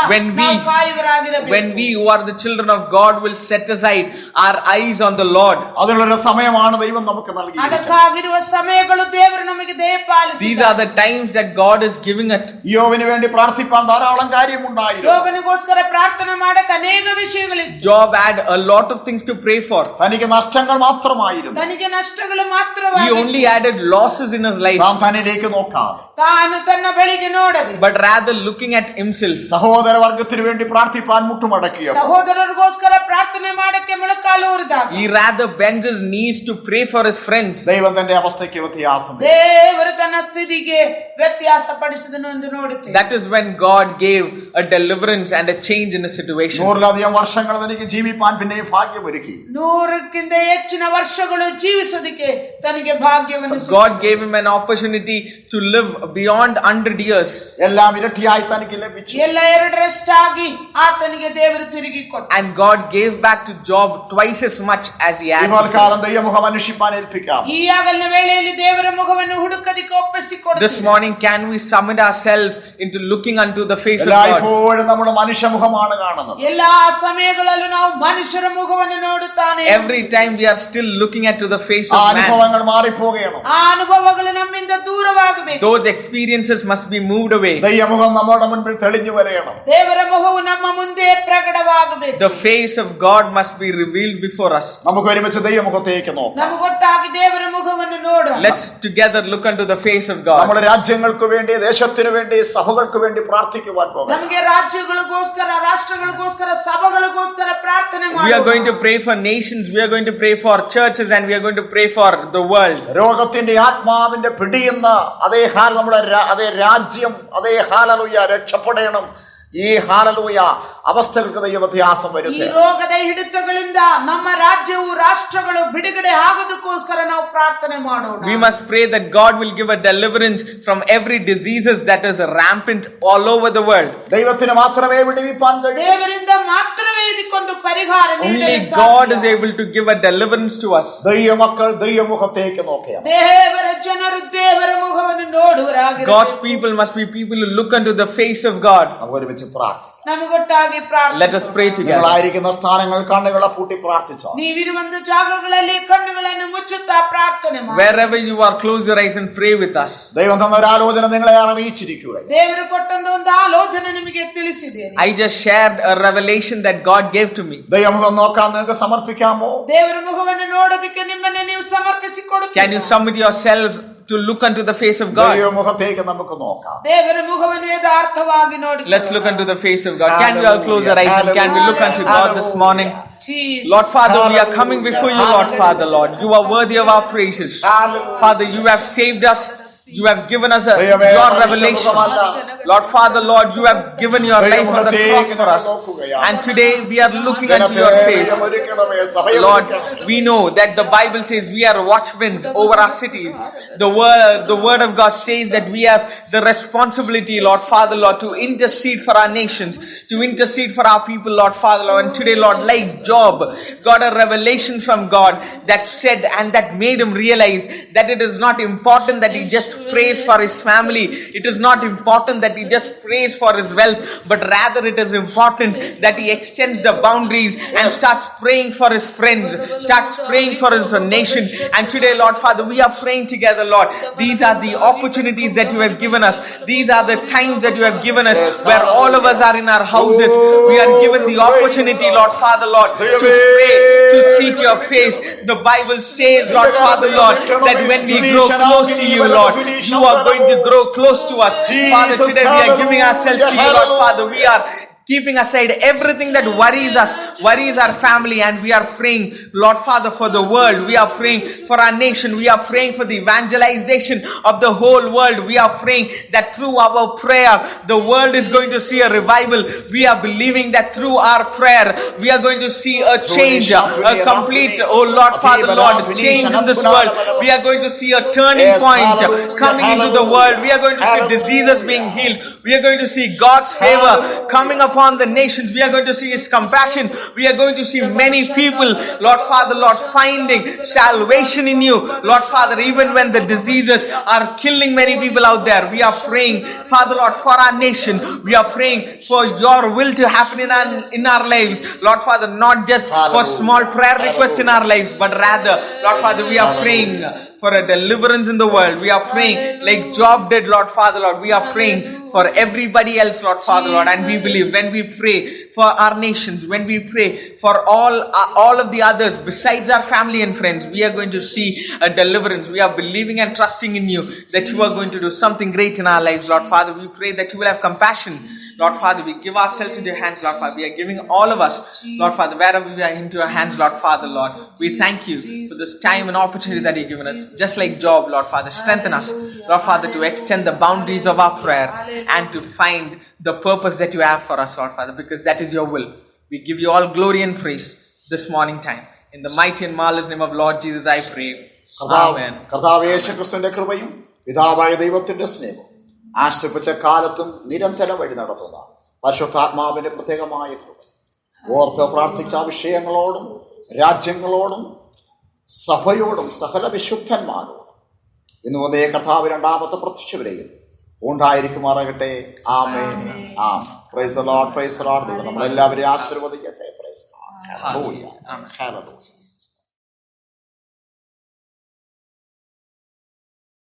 ನಾವು ಕಾಯುವರಾಗಿರಬೇಕು. when we who are the children of God will set aside our eyes on the Lord. അതിനുള്ള സമയമാണ് ദൈവം നമുക്ക് നൽകിയിരിക്കുന്നത്. ಅದಕ್ಕಾಗಿರುವ ಸಮಯಗಳು ದೇವರು ನಮಗೆ ದಯಪಾಲಿಸಿದ್ದಾರೆ. These are the times that God is giving it. യോബിന് വേണ്ടി പ്രാർത്ഥിപ്പാൻ ധാരാളം കാര്യമുണ്ടായിരുന്നു. ಯೋಬನಿಗೋಸ್ಕರ ಪ್ರಾರ್ಥನೆ ಮಾಡಕ್ಕೆ ಅನೇಕ ವಿಷಯಗಳಿತ್ತು. Job had a lot of things to pray for. തനിക്ക് നഷ്ടങ്ങൾ മാത്രമായിരുന്നു. ತನಗೆ ನಷ್ಟಗಳು He ಮಾತ್ರವಾಗಿ only added losses in his life. താൻ തന്നിലേക്ക് നോക്കാതെ ತಾನು ತನ್ನ ಬಳಿಗೆ ನೋಡದೆ But rather looking at himself. സഹോദര വർഗത്തിന് വേണ്ടി പ്രാർത്ഥിപ്പാൻ മുട്ടുമടക്കിയ ಸಹೋದರರಿಗೋಸ್ಕರ ಪ್ರಾರ್ಥನೆ ಮಾಡಕ್ಕೆ ಮೊಳಕಾಲು ಊರಿದಾಗ He rather bends his knees to pray for his friends. ദൈവം തന്റെ അവസ്ഥയ്ക്ക് വ്യത്യാസം വരും. ದೇವರು ತನ್ನ ಸ್ಥಿತಿಗೆ ವ್ಯತ್ಯಾಸ ಪಡಿಸಿದನು ಎಂದು ನೋಡುತ್ತೇವೆ. That is when God gave a deliverance and a change in his situation. 100ലധികം വർഷങ്ങൾ തനിക്ക് ജീവിപ്പാൻ പിന്നെയും ഭാഗ്യമൊരുക്കി. 100ಕ್ಕಿಂತ ಹೆಚ್ಚಿನ ವರ್ಷಗಳು ಜೀವಿಸೋದಕ್ಕೆ ತನಗೆ ಭಾಗ್ಯವನ್ನು God gave him an opportunity to live beyond 100 years. എല്ലാം ഇരട്ടിയായി തനിക്ക് ലഭിച്ചു. ಎಲ್ಲ ಎರಡರಷ್ಟಾಗಿ ಆತನಿಗೆ ದೇವರು ತಿರುಗಿ ಕೊಟ್ಟ. And God gave back to Job twice as much as he had. കാലം ദൈവമുഖം അന്വേഷിപ്പാൻ ഏൽപ്പിക്കാം. ಈ ಆಗಲಿನ ವೇಳೆಯಲ್ಲಿ ದೇವರ ಮುಖವನ್ನು ಹುಡುಕದಿಕ್ಕೆ ಒಪ್ಪಿಸಿಕೊಡುತ್ತೇವೆ. This morning can we submit ourselves into looking unto the face of God? എല്ലായ്പ്പോഴും നമ്മൾ മനുഷ്യ മുഖമാണ് കാണുന്നത്. ಎಲ್ಲಾ ಸಮಯಗಳಲ್ಲೂ ನಾವು ಮನುಷ್ಯರ ಮುಖವನ್ನು ನೋಡುತ್ತಾನೆ. Every time we are still looking at to the face of man. അനുഭവങ്ങൾ മാറിപ്പോകണം. ಆ ಅನುಭವಗಳು ನಮ್ಮಿಂದ ದೂರವಾಗಬೇಕು. Those experiences must be moved away. ദൈവമുഖം നമ്മുടെ മുൻപിൽ തെളിഞ്ഞു വരണം. ದೇವರ ಮುಖವು ನಮ್ಮ ಮುಂದೆ ಪ್ರಕಟವಾಗಬೇಕು. The face of God must be revealed before us. നമുക്ക് ഒരുമിച്ച് ദൈവമുഖത്തേക്ക് നോക്കാം. ನಮಗೊಟ್ಟಾಗಿ ದೇವರ ಮುಖವನ್ನು ನೋಡೋಣ. Let's together look unto the face of God. നമ്മുടെ രാജ്യങ്ങൾക്ക് വേണ്ടി, ദേശത്തിന് വേണ്ടി, സഭകൾക്ക് വേണ്ടി പ്രാർത്ഥിക്കുവാൻ പോകാം. ನಮಗೆ ರಾಜ್ಯಗಳಿಗೋಸ್ಕರ, ರಾಷ್ಟ್ರಗಳಿಗೋಸ್ಕರ, ಸಭಗಳಿಗೋಸ್ಕರ ಪ್ರಾರ್ಥನೆ We are ಮಾಡೋಣ. going to pray for nations, we are going to pray for churches, and we are going to pray for the world. രോഗത്തിന്റെ ആത്മാവിന്റെ പിടിയുന്ന നമ്മുടെ അതേ രാജ്യം, അതേ ഹല്ലേലൂയ രക്ഷപ്പെടണം. ഈ ഹല്ലേലൂയ അവസ്ഥകൾക്ക് ദൈവ വ്യത്യാസം ಈ വരുത്തുക. ರೋಗದ ಹಿಡಿತಗಳಿಂದ ನಮ್ಮ ರಾಜ್ಯವು, ರಾಷ್ಟ್ರಗಳು ಬಿಡುಗಡೆ ಆಗೋದಕ್ಕೋಸ್ಕರ ನಾವು ಪ್ರಾರ್ಥನೆ ಮಾಡೋಣ. We must pray that God will give a deliverance from every diseases that is rampant all over the world. ദൈവത്തിന് മാത്രമേ വിടുവിപ്പാൻ കഴിയൂ. ದೇವರಿಂದ ಮಾತ್ರವೇ ಇದಕ್ಕೊಂದು ಪರಿಹಾರ Only ನೀಡಲು God ಸಾಧ್ಯ. is able to give a deliverance to us. ദൈവമക്കൾ ദൈവമുഖത്തേക്ക് നോക്കുക. ದೇವರ ಜನರು ದೇವರ ಮುಖವನ್ನು ನೋಡುವರಾಗಿರಬೇಕು. God's people must be people who look unto the face of God. നമുക്ക് ഒരുമിച്ച് പ്രാർത്ഥിക്കാം. ನಮಗೊಟ್ಟಾಗಿ Let us pray together. നിങ്ങളായിരിക്കുന്ന സ്ഥാനങ്ങൾ കണ്ണുകളെ പൂട്ടി പ്രാർത്ഥിച്ചോ. ನೀವಿರುವಂತ ಜಾಗಗಳಲ್ಲಿ ಕಣ್ಣುಗಳನ್ನು ಮುಚ್ಚುತ್ತಾ ಪ್ರಾರ್ಥನೆ ಮಾಡಿ. Wherever you are, close your eyes and pray with us. ദൈവം തന്ന ഒരു ആലോചന നിങ്ങളെ അറിയിച്ചിരിക്കുക. ದೇವರು ಕೊಟ್ಟಂತ ಒಂದು ಆಲೋಚನೆ ನಿಮಗೆ ತಿಳಿಸಿದ್ದೇನೆ. I just shared a revelation that God gave to me. ദൈവമുഖം നോക്കാൻ നിങ്ങൾക്ക് സമർപ്പിക്കാമോ? ದೇವರ ಮುಖವನ್ನು ನೋಡೋದಕ್ಕೆ ನಿಮ್ಮನ್ನು ನೀವು ಸಮರ್ಪಿಸಿಕೊಡುತ್ತೀರಾ? Can you submit yourselves to look unto the face of God? ദൈവമുഖത്തേക്ക് നമുക്ക് നോക്കാം. ದೇವರ ಮುಖವನ್ನು ಯಥಾರ್ಥವಾಗಿ ನೋಡಿ. Let's look unto the face of God. Can we all close our eyes and can we look unto God this morning? Lord Father, we are coming before you, Lord Father, Lord. You are worthy of our praises. Father, you have saved us. You have given us your revelation. Lord Father, Lord, you have given your life on the cross for us. And today we are looking unto your face. Lord, we know that the Bible says we are watchmen over our cities. The word of God says that we have the responsibility, Lord Father, Lord, to intercede for our nations, to intercede for our people, Lord Father, Lord. And today, Lord, like Job, got a revelation from God that said and that made him realize that it is not important that he just prays for his family. It is not important that he just prays for his wealth, but rather it is important that he extends the boundaries and starts praying for his friends, starts praying for his nation. And today, Lord Father, we are praying together, Lord. These are the opportunities that you have given us. These are the times that you have given us where all of us are in our houses. We are given the opportunity, Lord Father, Lord, to pray, to seek your face. The Bible says, Lord Father, Lord, that when we grow close to you, Lord, you are going to grow close to us. Father, today we are giving ourselves to you, Lord Father. We are keeping aside everything that worries us, worries our family, and we are praying, Lord Father, for the world. We are praying for our nation. We are praying for the evangelization of the whole world. We are praying that through our prayer, the world is going to see a revival. We are believing that through our prayer, we are going to see a change, a complete, oh Lord Father, Lord, change in this world. We are going to see a turning point coming into the world. We are going to see diseases being healed. We are going to see God's favor coming upon the nations. We are going to see His compassion. We are going to see many people, Lord Father, Lord, finding salvation in you. Lord Father, even when the diseases are killing many people out there, we are praying, Father, Lord, for our nation. We are praying for your will to happen in our lives. Lord Father, not just for small prayer requests in our lives, but rather, Lord Father, we are praying for a deliverance in the world. We are praying like Job did, Lord Father, Lord. We are praying for everybody else, Lord Father, Lord. And we believe when we pray for our nations, when we pray for all of the others besides our family and friends, we are going to see a deliverance. We are believing and trusting in you that you are going to do something great in our lives, Lord Father. We pray that you will have compassion. Lord Father, we give ourselves into your hands, Lord Father. We are giving all of us, Lord Father, wherever we are, into your hands, Lord Father, Lord. We thank you for this time and opportunity that you've given us. Just like Job, Lord Father, strengthen us, Lord Father, to extend the boundaries of our prayer and to find the purpose that you have for us, Lord Father, because that is your will. We give you all glory and praise this morning time. In the mighty and marvelous name of Lord Jesus, I pray. Amen. കർത്താവ് യേശുക്രിസ്തുവിന്റെ കൃപയും പിതാവായ ദൈവത്തിന്റെ സ്നേഹവും ആശ്രയിച്ച കാലത്തും നിരന്തര വഴി നടത്തുന്ന പരിശുദ്ധാത്മാവിന്റെ പ്രത്യേകമായ കൃപ ഓർത്ത് പ്രാർത്ഥിച്ച വിഷയങ്ങളോടും രാജ്യങ്ങളോടും സഭയോടും സകല വിശുദ്ധന്മാരോടും ഇന്ന് വന്നേ കർത്താവ് രണ്ടാമത്തെ പ്രത്യക്ഷവരെയും ഉണ്ടായിരിക്കുമാറാകട്ടെ. ആമേൻ. Praise the Lord, praise the Lord. നമ്മളെല്ലാവരെയും ആശീർവദിക്കട്ടെ. Praise the Lord. ഹല്ലേലൂയ. ഹല്ലേലൂയ.